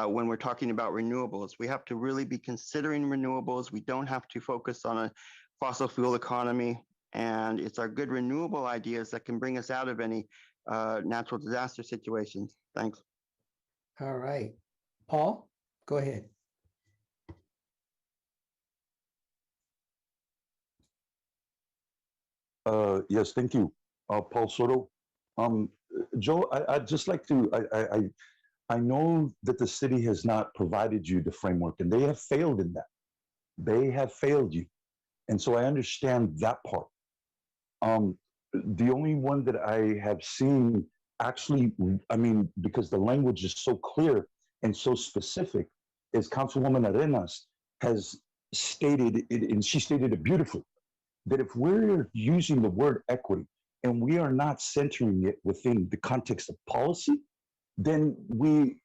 when we're talking about renewables. We have to really be considering renewables. We don't have to focus on a fossil fuel economy. And it's our good renewable ideas that can bring us out of any natural disaster situations. Thanks. All right. Paul, go ahead. Yes, thank you, Paul Soto. Joe, I'd just like to, I know that the city has not provided you the framework, and they have failed in that. They have failed you. And so I understand that part. The only one that I have seen actually, I mean, because the language is so clear and so specific, is Councilwoman Arenas has stated it, and she stated it beautifully, that if we're using the word equity and we are not centering it within the context of policy, then we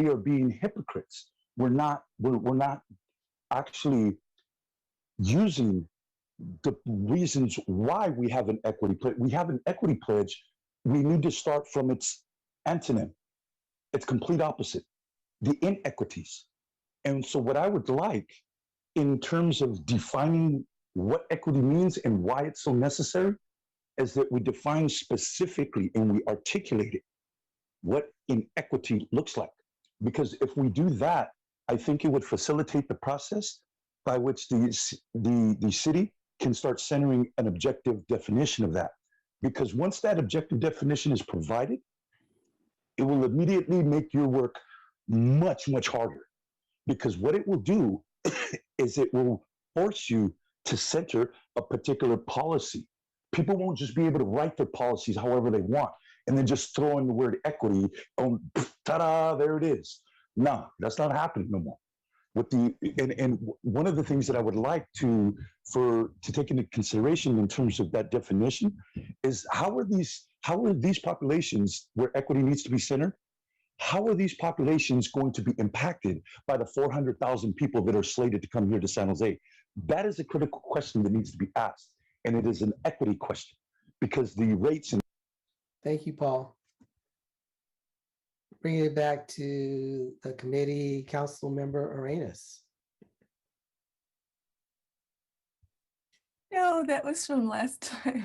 are being hypocrites. We're not actually using the reasons why we have an equity pledge. We have an equity pledge. We need to start from its antonym, its complete opposite, the inequities. And so what I would like in terms of defining what equity means and why it's so necessary is that we define specifically and we articulate it, what inequity looks like. Because if we do that, I think it would facilitate the process by which the city can start centering an objective definition of that. Because once that objective definition is provided, it will immediately make your work much, much harder. Because what it will do is it will force you to center a particular policy. People won't just be able to write their policies however they want and then just throw in the word equity, ta-da, there it is. No, that's not happening no more. With the and one of the things that I would like to take into consideration in terms of that definition is how are these populations where equity needs to be centered, how are these populations going to be impacted by the 400,000 people that are slated to come here to San Jose? That is a critical question that needs to be asked, and it is an equity question because the rates. Thank you, Paul. Bringing it back to the committee, Councilmember Arenas. No, that was from last time.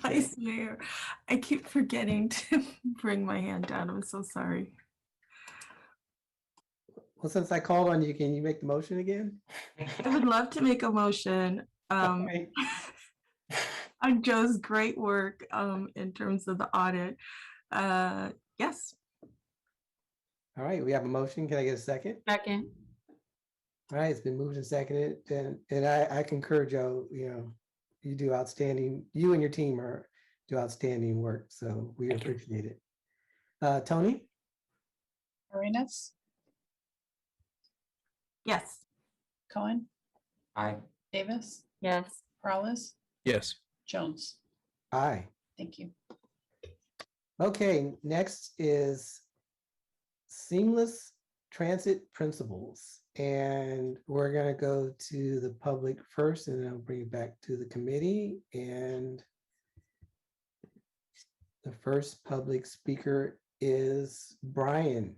Vice Mayor, I keep forgetting to bring my hand down. I'm so sorry. Well, since I called on you, can you make the motion again? I would love to make a motion on Joe's great work in terms of the audit. Yes. All right, we have a motion. Can I get a second? Second. All right, it's been moved and seconded, and I concur, Joe. You know, you do outstanding. You and your team do outstanding work, so we appreciate it. Tony? Arenas, Yes. Cohen, Aye. Davis, Yes. Peralez, Yes. Jones. Aye. Thank you. Okay, next is seamless transit principles. And we're gonna go to the public first, and then I'll bring it back to the committee. And the first public speaker is Brian.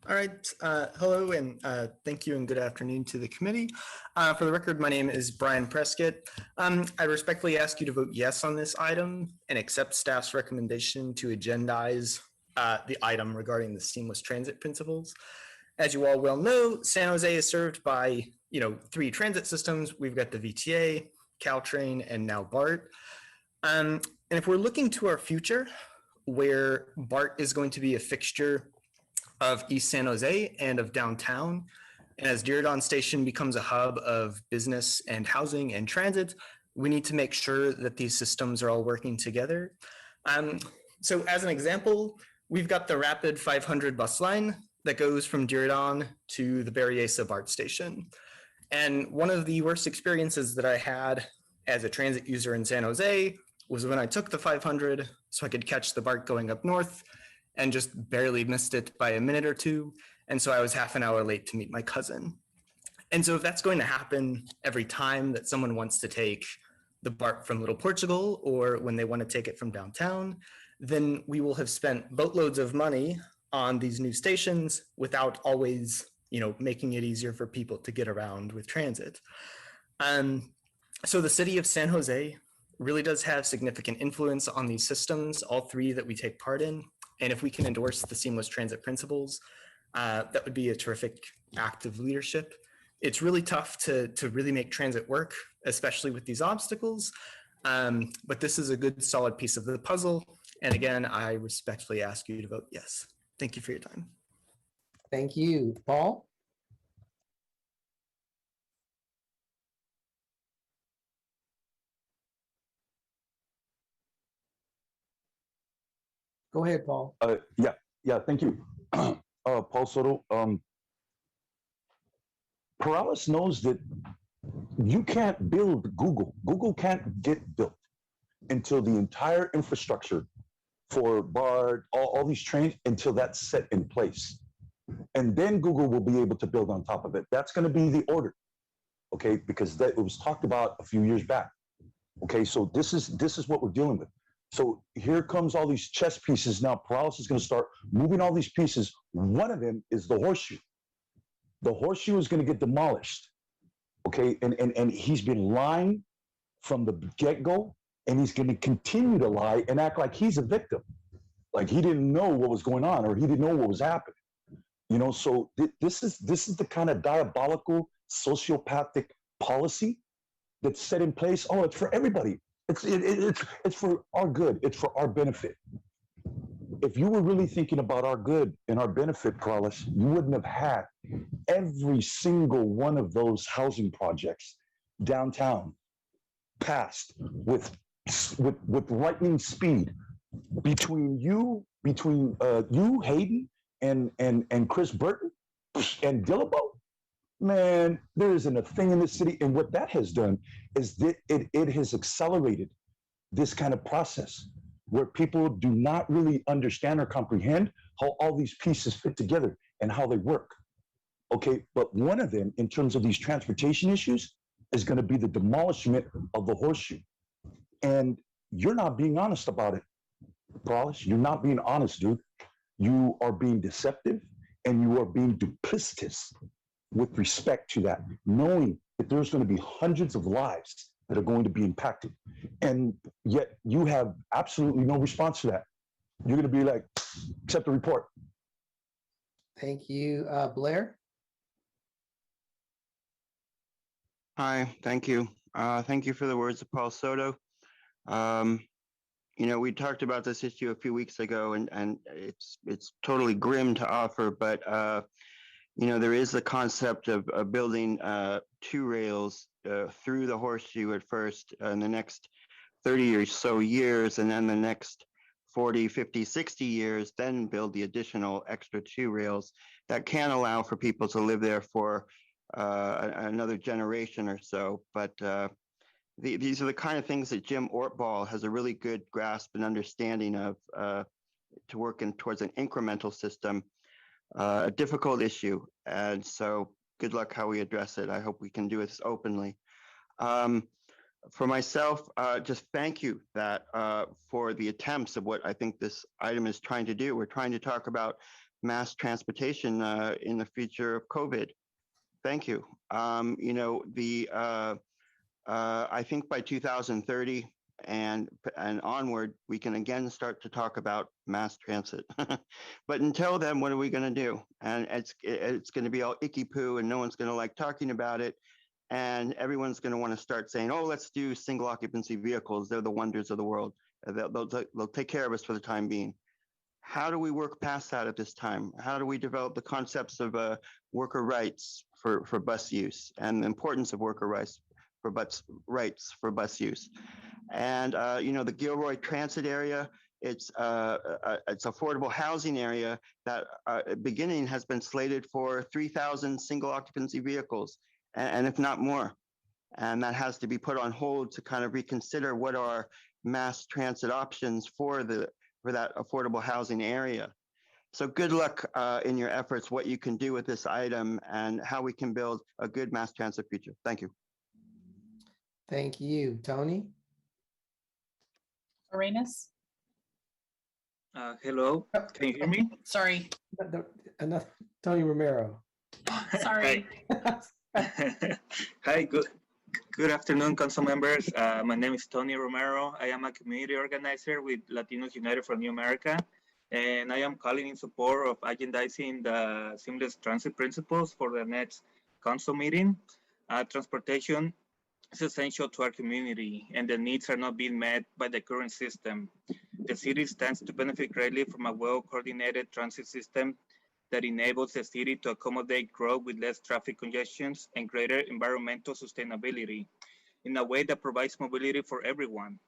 All right. Hello, and thank you, and good afternoon to the committee. For the record, my name is Brian Prescott. I respectfully ask you to vote yes on this item and accept staff's recommendation to agendize the item regarding the seamless transit principles. As you all well know, San Jose is served by 3 transit systems. We've got the VTA, Caltrain, and now BART. And if we're looking to our future, where BART is going to be a fixture of East San Jose and of downtown, and as Diridon Station becomes a hub of business and housing and transit, we need to make sure that these systems are all working together. So as an example, we've got the Rapid 500 bus line that goes from Diridon to the Berryessa BART station. And one of the worst experiences that I had as a transit user in San Jose was when I took the 500 so I could catch the BART going up north, and just barely missed it by a minute or two. And so I was half an hour late to meet my cousin. And so if that's going to happen every time that someone wants to take the BART from Little Portugal, or when they want to take it from downtown, then we will have spent boatloads of money on these new stations without always, making it easier for people to get around with transit. So the city of San Jose really does have significant influence on these systems, all 3 that we take part in. And if we can endorse the seamless transit principles, that would be a terrific act of leadership. It's really tough to really make transit work, especially with these obstacles. But this is a good, solid piece of the puzzle. And again, I respectfully ask you to vote yes. Thank you for your time. Thank you. Paul? Go ahead, Paul. Yeah, thank you. Paul Soto. Peralez knows that you can't build Google. Google can't get built until the entire infrastructure for BART, all these trains, until that's set in place. And then Google will be able to build on top of it. That's going to be the order, okay? Because it was talked about a few years back. Okay, so this is what we're dealing with. So here comes all these chess pieces. Now Peralez is going to start moving all these pieces. One of them is the horseshoe. The horseshoe is going to get demolished. Okay, and he's been lying from the get-go, and he's going to continue to lie and act like he's a victim, like he didn't know what was going on or he didn't know what was happening. So this is the kind of diabolical sociopathic policy that's set in place. Oh, it's for everybody. It's for our good. It's for our benefit. If you were really thinking about our good and our benefit, Peralez, you wouldn't have had every single one of those housing projects downtown passed with lightning speed between you, Hayden, and Chris Burton and Dillabo. Man, there isn't a thing in the city. And what that has done is that it has accelerated this kind of process where people do not really understand or comprehend how all these pieces fit together and how they work. Okay, but one of them, in terms of these transportation issues, is going to be the demolishment of the horseshoe. And you're not being honest about it, Peralez. You're not being honest, dude. You are being deceptive and you are being duplicitous with respect to that, knowing that there's going to be hundreds of lives that are going to be impacted. And yet you have absolutely no response to that. You're going to be like, accept the report. Thank you. Blair? Hi, thank you. Thank you for the words of Paul Soto. You know, we talked about this issue a few weeks ago, and it's totally grim to offer, but you know, there is the concept of building two rails through the horseshoe at first, in the next 30 or so years, and then the next 40, 50, 60 years, then build the additional extra two rails that can allow for people to live there for another generation or so. But these are the kind of things that Jim Ortball has a really good grasp and understanding of, to work towards an incremental system, a difficult issue. And so good luck how we address it. I hope we can do this openly. For myself, just thank you for the attempts of what I think this item is trying to do. We're trying to talk about mass transportation in the future of COVID. Thank you. You know, I think by 2030 and onward, we can again start to talk about mass transit. But until then, what are we going to do? And it's going to be all icky poo, and no one's going to like talking about it. And everyone's going to want to start saying, oh, let's do single occupancy vehicles. They're the wonders of the world. They'll take care of us for the time being. How do we work past that at this time? How do we develop the concepts of worker rights for bus use, and the importance of worker rights for bus use? And you know, the Gilroy Transit area, it's affordable housing area that beginning has been slated for 3,000 single occupancy vehicles, and if not more. And that has to be put on hold to kind of reconsider what are mass transit options for that affordable housing area. So good luck in your efforts, what you can do with this item and how we can build a good mass transit future. Thank you. Thank you. Tony? Arenas? Hello, can you hear me? Sorry. Another Tony Romero. Sorry. Hi, good afternoon, council members. My name is Tony Romero. I am a community organizer with Latinos United for New America, and I am calling in support of agendizing the seamless transit principles for the next council meeting. Transportation is essential to our community, and the needs are not being met by the current system. The city stands to benefit greatly from a well-coordinated transit system that enables the city to accommodate growth with less traffic congestions and greater environmental sustainability in a way that provides mobility for everyone.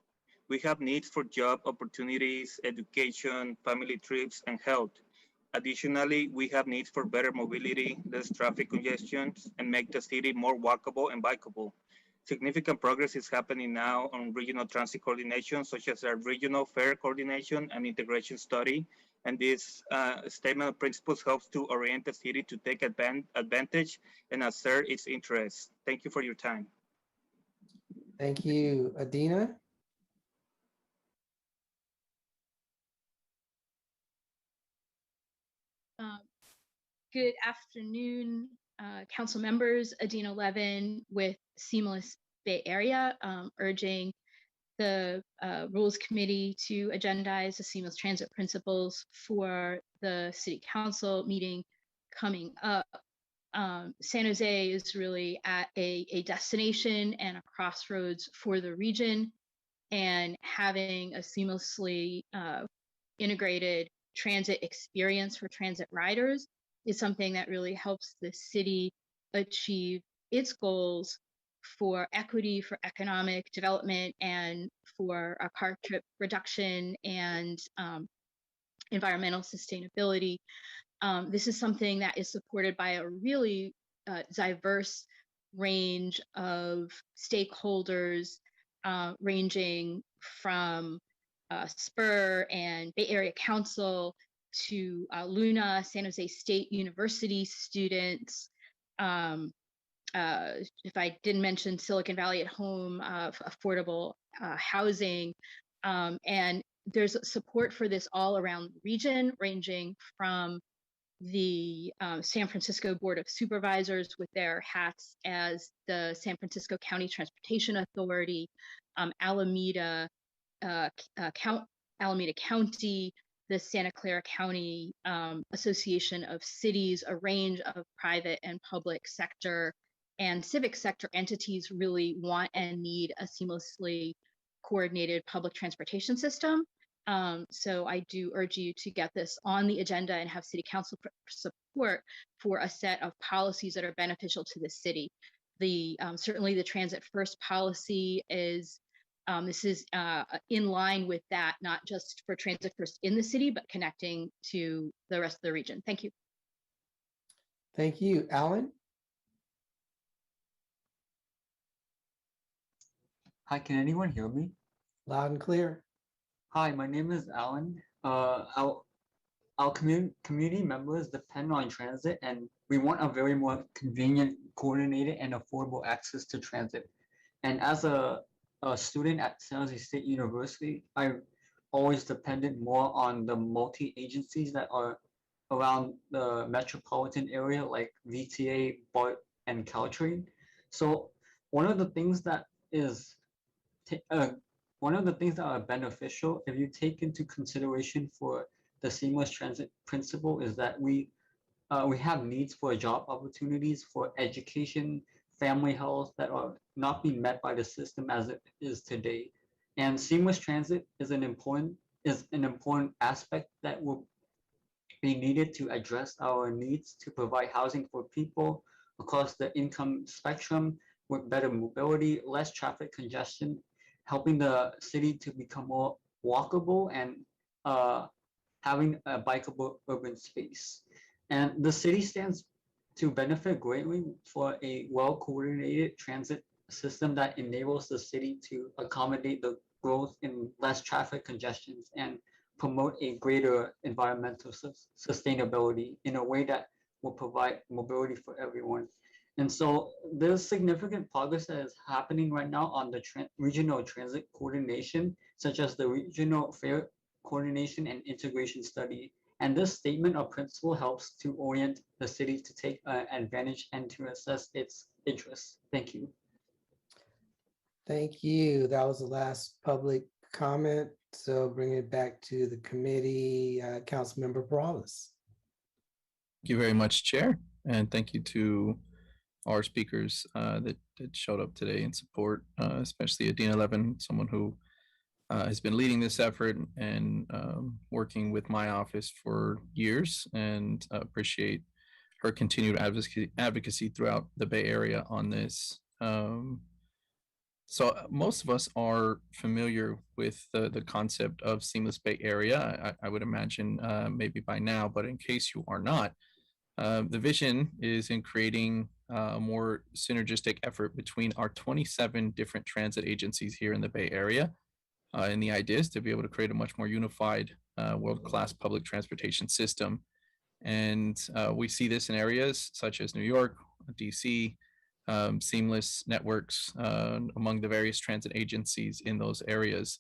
We have needs for job opportunities, education, family trips, and health. Additionally, we have needs for better mobility, less traffic congestions, and make the city more walkable and bikeable. Significant progress is happening now on regional transit coordination, such as our regional fare coordination and integration study. And this statement of principles helps to orient the city to take advantage and assert its interests. Thank you for your time. Thank you. Adina? Good afternoon, council members. Adina Levin with Seamless Bay Area, urging the Rules Committee to agendize the seamless transit principles for the City Council meeting coming up. San Jose is really at a destination and a crossroads for the region, and having a seamlessly integrated transit experience for transit riders is something that really helps the city achieve its goals for equity, for economic development, and for a car trip reduction and environmental sustainability. This is something that is supported by a really diverse range of stakeholders, ranging from Spur and Bay Area Council to Luna, San Jose State University students. If I didn't mention Silicon Valley at Home, affordable housing, and there's support for this all around the region, ranging from the San Francisco Board of Supervisors with their hats as the San Francisco County Transportation Authority, Alameda County, the the Santa Clara County Association of Cities, a range of private and public sector and civic sector entities really want and need a seamlessly coordinated public transportation system. So I do urge you to get this on the agenda and have City Council support for a set of policies that are beneficial to the city. Certainly the Transit First policy is this is in line with that, not just for Transit First in the city, but connecting to the rest of the region. Thank you. Thank you. Alan? Hi, can anyone hear me? Loud and clear. Hi, my name is Alan. Our community members depend on transit, and we want a very more convenient, coordinated, and affordable access to transit. And as a student at San Jose State University, I always depended more on the multi-agencies that are around the metropolitan area, like VTA, BART, and Caltrain. So one of the things that are beneficial, if you take into consideration for the seamless transit principle, is that we have needs for job opportunities, for education, family health that are not being met by the system as it is today. And seamless transit is an important aspect that will be needed to address our needs to provide housing for people across the income spectrum with better mobility, less traffic congestion, helping the city to become more walkable and having a bikeable urban space. And the city stands to benefit greatly for a well-coordinated transit system that enables the city to accommodate the growth in less traffic congestions and promote a greater environmental sustainability in a way that will provide mobility for everyone. And so there's significant progress that is happening right now on the regional transit coordination, such as the regional fare coordination and integration study. And this statement of principle helps to orient the city to take advantage and to assess its interests. Thank you. Thank you. That was the last public comment. So bring it back to the committee, Councilmember Perales. Thank you very much, Chair. And thank you to our speakers that showed up today in support, especially Adina Levin, someone who has been leading this effort and working with my office for years, and appreciate her continued advocacy throughout the Bay Area on this. So most of us are familiar with the concept of seamless Bay Area, I would imagine maybe by now, but in case you are not, the vision is in creating a more synergistic effort between our 27 different transit agencies here in the Bay Area. And the idea is to be able to create a much more unified, world-class public transportation system. And we see this in areas such as New York, DC, seamless networks among the various transit agencies in those areas.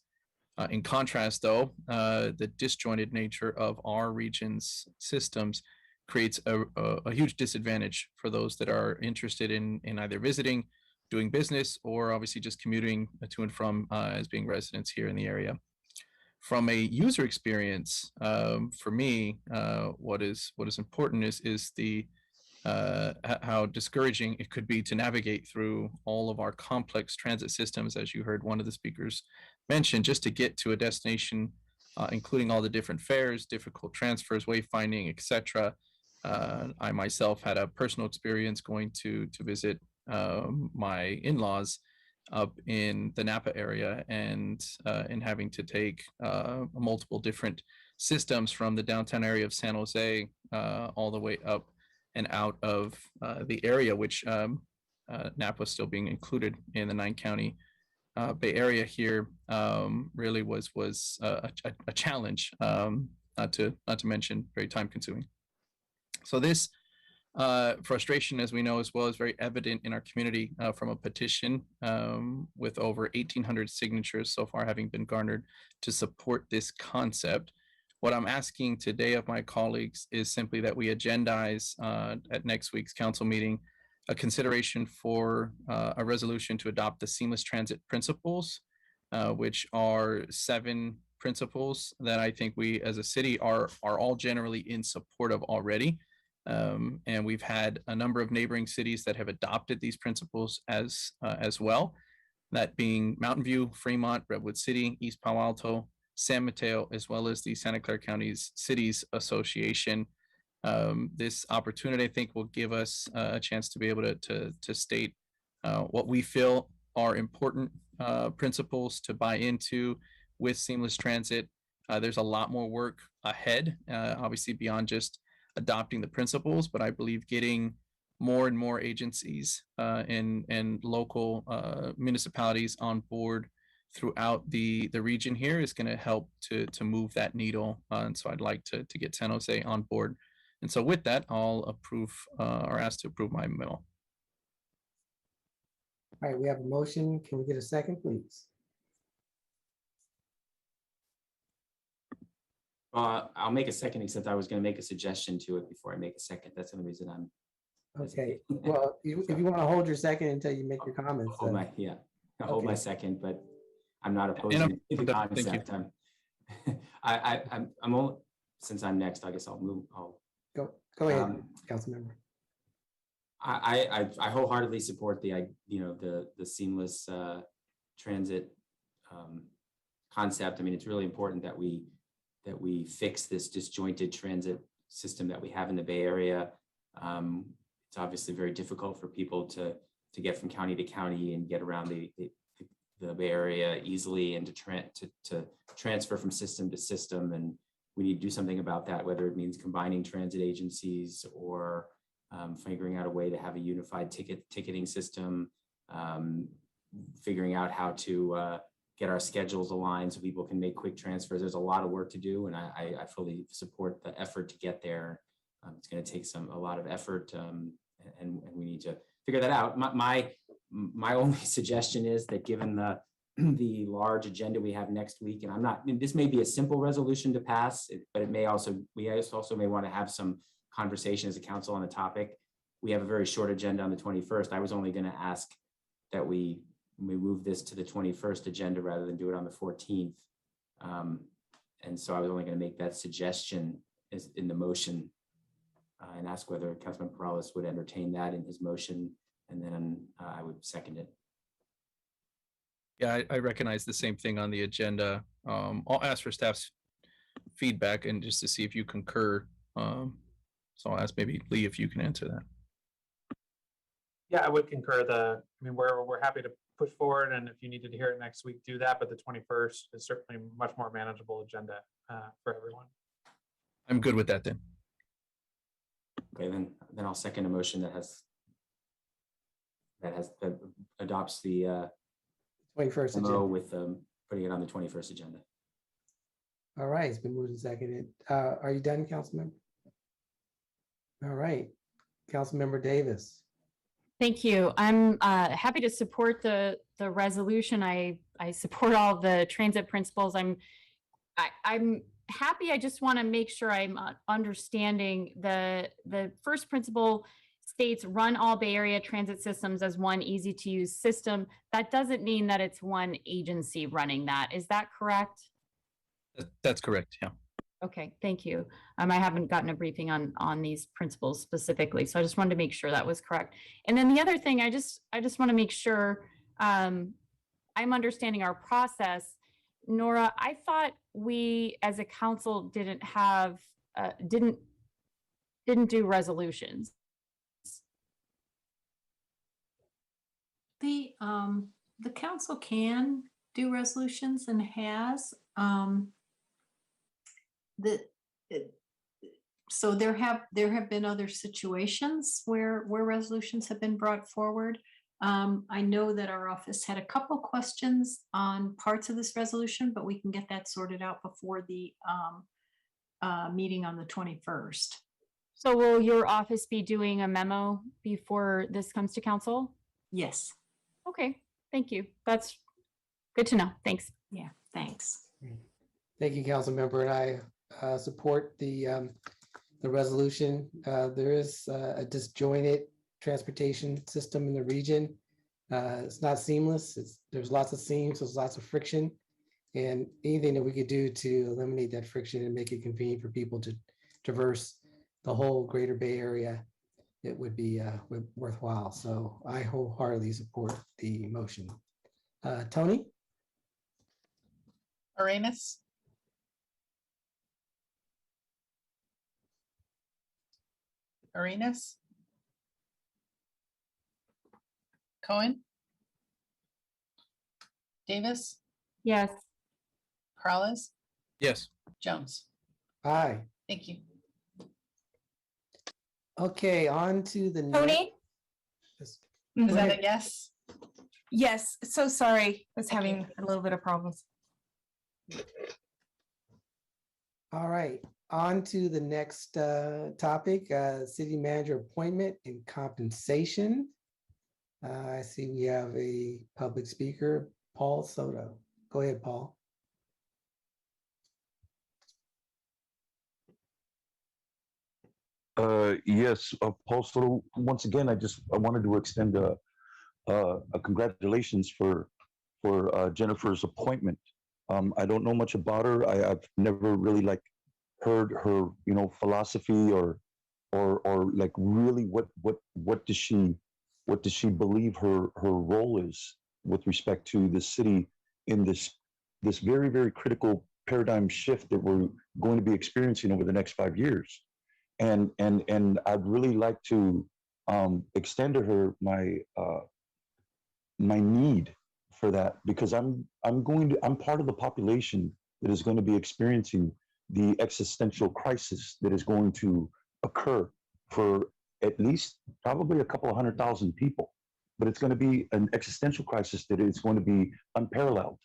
In contrast, though, the disjointed nature of our region's systems creates a huge disadvantage for those that are interested in either visiting, doing business, or obviously just commuting to and from as being residents here in the area. From a user experience, for me, what is important is the how discouraging it could be to navigate through all of our complex transit systems, as you heard one of the speakers mention, just to get to a destination, including all the different fares, difficult transfers, wayfinding, etc. I myself had a personal experience going to visit my in-laws up in the Napa area, and having to take multiple different systems from the downtown area of San Jose all the way up and out of the area, which Napa still being included in the 9-county Bay Area here, really was a challenge, not to mention very time consuming. So this frustration, as we know as well, is very evident in our community from a petition with over 1,800 signatures so far having been garnered to support this concept. What I'm asking today of my colleagues is simply that we agendize at next week's council meeting a consideration for a resolution to adopt the seamless transit principles, which are 7 principles that I think we as a city are all generally in support of already. And we've had a number of neighboring cities that have adopted these principles as well. That being Mountain View, Fremont, Redwood City, East Palo Alto, San Mateo, as well as the Santa Clara County Cities Association. This opportunity, I think, will give us a chance to be able to state what we feel are important principles to buy into with seamless transit. There's a lot more work ahead, obviously beyond just adopting the principles, but I believe getting more and more agencies and local municipalities on board throughout the region here is going to help to move that needle. And so I'd like to get San Jose on board. And so with that, I'll approve or ask to approve my memo. All right, we have a motion. Can we get a second, please? I'll make a second, except I was going to make a suggestion to it before I make a second. That's the only reason I'm. Okay, well, if you want to hold your second until you make your comments. Hold my, yeah, I'll hold my second, but I'm not opposed to the concept. I'm only, since I'm next, I guess I'll move. Go ahead, Councilmember. I wholeheartedly support the seamless transit concept. I mean, it's really important that we fix this disjointed transit system that we have in the Bay Area. It's obviously very difficult for people to get from county to county and get around the Bay Area easily, and to transfer from system to system. And we need to do something about that, whether it means combining transit agencies or figuring out a way to have a unified ticketing system, figuring out how to get our schedules aligned so people can make quick transfers. There's a lot of work to do, and I fully support the effort to get there. It's going to take a lot of effort, and we need to figure that out. My only suggestion is that, given the large agenda we have next week, and this may be a simple resolution to pass, but we also may want to have some conversation as a council on the topic. We have a very short agenda on the 21st. I was only going to ask that we move this to the 21st agenda rather than do it on the 14th. And so I was only going to make that suggestion in the motion and ask whether Councilman Perales would entertain that in his motion, and then I would second it. Yeah, I recognize the same thing on the agenda. I'll ask for staff's feedback and just to see if you concur. So I'll ask maybe Lee if you can answer that. Yeah, I would concur. We're happy to push forward, and if you needed to hear it next week, do that. But the 21st is certainly a much more manageable agenda for everyone. I'm good with that then. Okay, then I'll second a motion that adopts the 21st agenda with putting it on the 21st agenda. All right, it's been moved and seconded. Are you done, Councilmember? All right, Councilmember Davis. Thank you. I'm happy to support the resolution. I support all the transit principles. I'm happy. I just want to make sure I'm understanding the first principle states run all Bay Area transit systems as one easy to use system. That doesn't mean that it's one agency running that. Is that correct? That's correct. Yeah. Okay, thank you. I haven't gotten a briefing on these principles specifically, so I just wanted to make sure that was correct. And then the other thing, I just want to make sure I'm understanding our process. Nora, I thought we as a council didn't do resolutions. The council can do resolutions and has. So there have been other situations where resolutions have been brought forward. I know that our office had a couple questions on parts of this resolution, but we can get that sorted out before the meeting on the 21st. So will your office be doing a memo before this comes to council? Yes. Okay, thank you. That's good to know. Thanks. Yeah, thanks. Thank you, Councilmember, and I support the resolution. There is a disjointed transportation system in the region. It's not seamless. There's lots of seams, there's lots of friction. And anything that we could do to eliminate that friction and make it convenient for people to traverse the whole greater Bay Area, it would be worthwhile. So I wholeheartedly support the motion. Tony? Arenas, Arenas, Cohen, Davis, Yes. Carlos, Yes. Jones. Aye. Thank you. Okay, on to the Tony? Is Go that ahead. a yes? Yes, so sorry. I was having a little bit of problems. All right, on to the next topic, city manager appointment and compensation. I see we have a public speaker, Paul Soto. Go ahead, Paul. Yes, Paul Soto, once again, I wanted to extend a congratulations for Jennifer's appointment. I don't know much about her. I've never really heard her, philosophy or like really what does she believe her role is with respect to the city in this very, very critical paradigm shift that we're going to be experiencing over the next 5 years. And I'd really like to extend to her my my need for that, because I'm part of the population that is going to be experiencing the existential crisis that is going to occur for at least probably a couple of 100,000 people. But it's going to be an existential crisis that is going to be unparalleled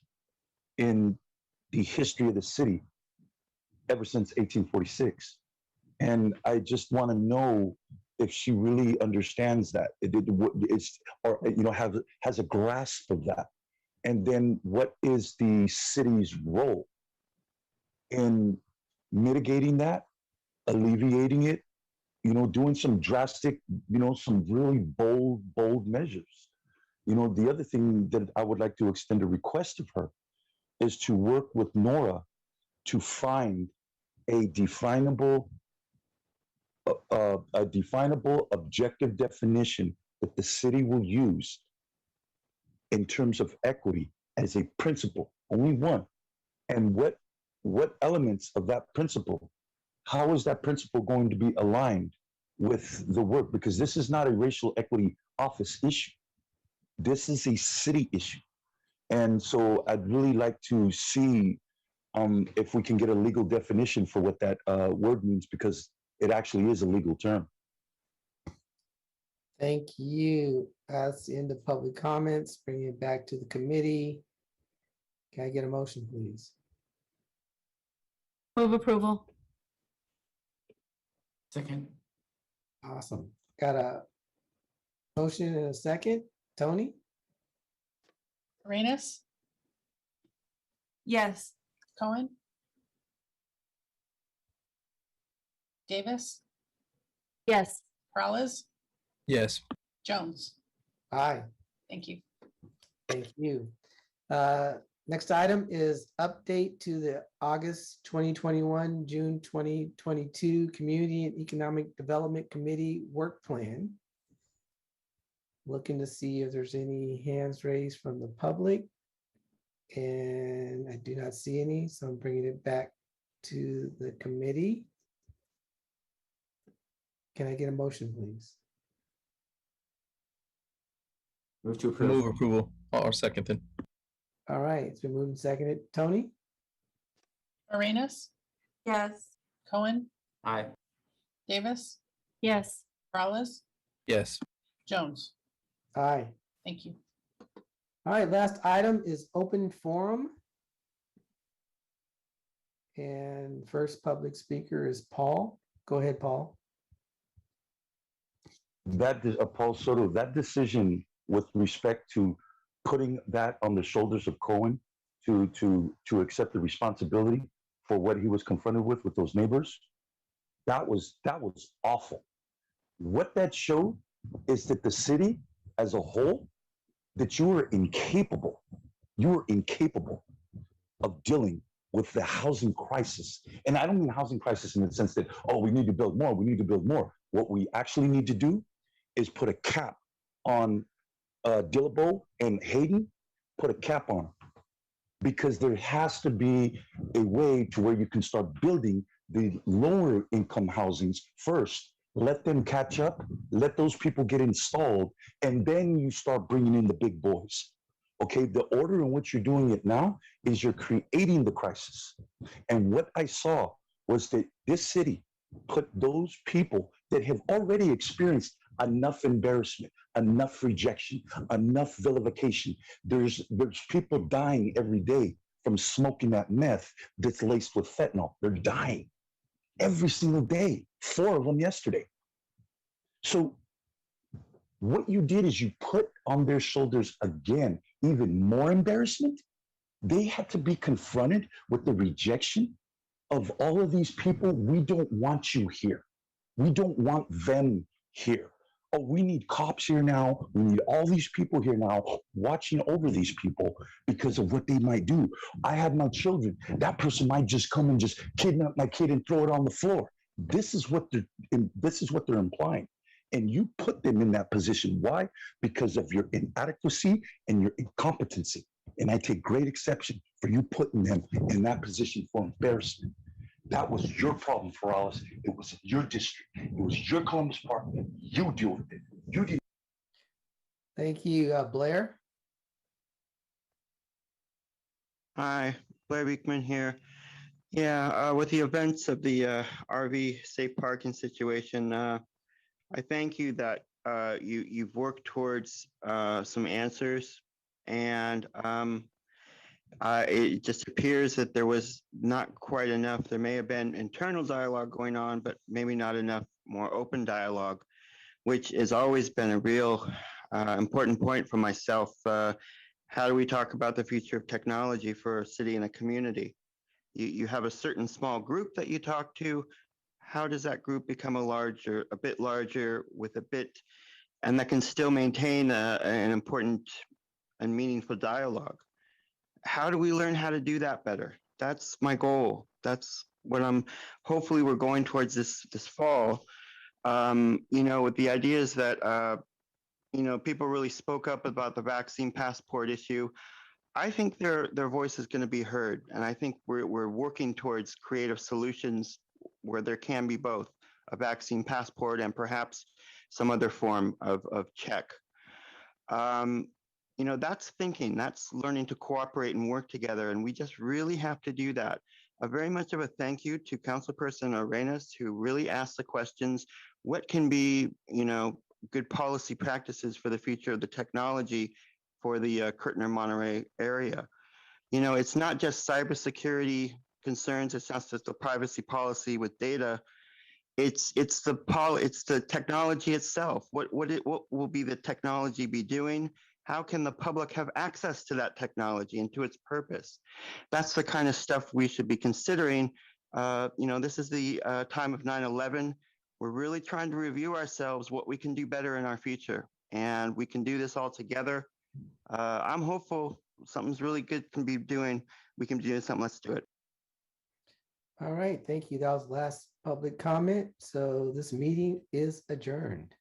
in the history of the city ever since 1846. And I just want to know if she really understands that, has a grasp of that. And then what is the city's role in mitigating that, alleviating it, doing some drastic, some really bold measures. The other thing that I would like to extend a request of her is to work with Nora to find a definable objective definition that the city will use in terms of equity as a principle, only one. And what elements of that principle, how is that principle going to be aligned with the work? Because this is not a racial equity office issue. This is a city issue. And so I'd really like to see if we can get a legal definition for what that word means, because it actually is a legal term. Thank you. That's the end of public comments. Bringing it back to the committee. Can I get a motion, please? Move approval. Second. Awesome. Got a motion and a second. Tony? Arenas, Yes. Cohen, Davis, Yes. Carlos, Yes. Jones. Aye. Thank you. Thank you. Next item is update to the August 2021, June 2022 Community and Economic Development Committee Work Plan. Looking to see if there's any hands raised from the public. And I do not see any, so I'm bringing it back to the committee. Can I get a motion, please? Move to approve. Move approval or second then. All right, it's been moved and seconded. Tony? Arenas, Yes. Cohen, Aye. Davis, Yes. Carlos, Yes. Jones. Aye. Thank you. All right, last item is open forum. And first public speaker is Paul. Go ahead, Paul. That is Paul Soto, that decision with respect to putting that on the shoulders of Cohen to accept the responsibility for what he was confronted with those neighbors, that was awful. What that showed is that the city as a whole, that you were incapable of dealing with the housing crisis. And I don't mean housing crisis in the sense that, oh, we need to build more, we need to build more. What we actually need to do is put a cap on Dillabo and Hayden, put a cap on them. Because there has to be a way to where you can start building the lower income housings first. Let them catch up, let those people get installed, and then you start bringing in the big boys. Okay, the order in which you're doing it now is you're creating the crisis. And what I saw was that this city put those people that have already experienced enough embarrassment, enough rejection, enough vilification. There's people dying every day from smoking that meth that's laced with fentanyl. They're dying every single day, 4 of them yesterday. So what you did is you put on their shoulders again, even more embarrassment. They had to be confronted with the rejection of all of these people. We don't want you here. We don't want them here. Oh, we need cops here now. We need all these people here now watching over these people because of what they might do. I have my children. That person might just come and just kidnap my kid and throw it on the floor. This is what they're implying. And you put them in that position. Why? Because of your inadequacy and your incompetency. And I take great exception for you putting them in that position for embarrassment. That was your problem, Morales. It was your district. It was your Columbus Park. You deal with it. You did. Thank you, Blair. Hi, Blair Beekman here. Yeah, with the events of the RV safe parking situation, I thank you that you've worked towards some answers, and it just appears that there was not quite enough. There may have been internal dialogue going on, but maybe not enough more open dialogue, which has always been a real important point for myself. How do we talk about the future of technology for a city and a community? You have a certain small group that you talk to. How does that group become a bit larger with a bit, and that can still maintain an important and meaningful dialogue? How do we learn how to do that better? That's my goal. That's what hopefully we're going towards this fall. With the ideas that, people really spoke up about the vaccine passport issue. I think their voice is going to be heard. And I think we're working towards creative solutions where there can be both a vaccine passport and perhaps some other form of check. That's thinking, that's learning to cooperate and work together. And we just really have to do that. Very much of a thank you to Councilperson Arenas, who really asked the questions, what can be, good policy practices for the future of the technology for the Curtner Monterey area. It's not just cybersecurity concerns, it's not just the privacy policy with data. It's the technology itself. What will be the technology be doing? How can the public have access to that technology and to its purpose? That's the kind of stuff we should be considering. This is the time of 9/11. We're really trying to review ourselves, what we can do better in our future. And we can do this all together. I'm hopeful something's really good we can be doing something. Let's do it. All right, thank you. That was the last public comment. So this meeting is adjourned.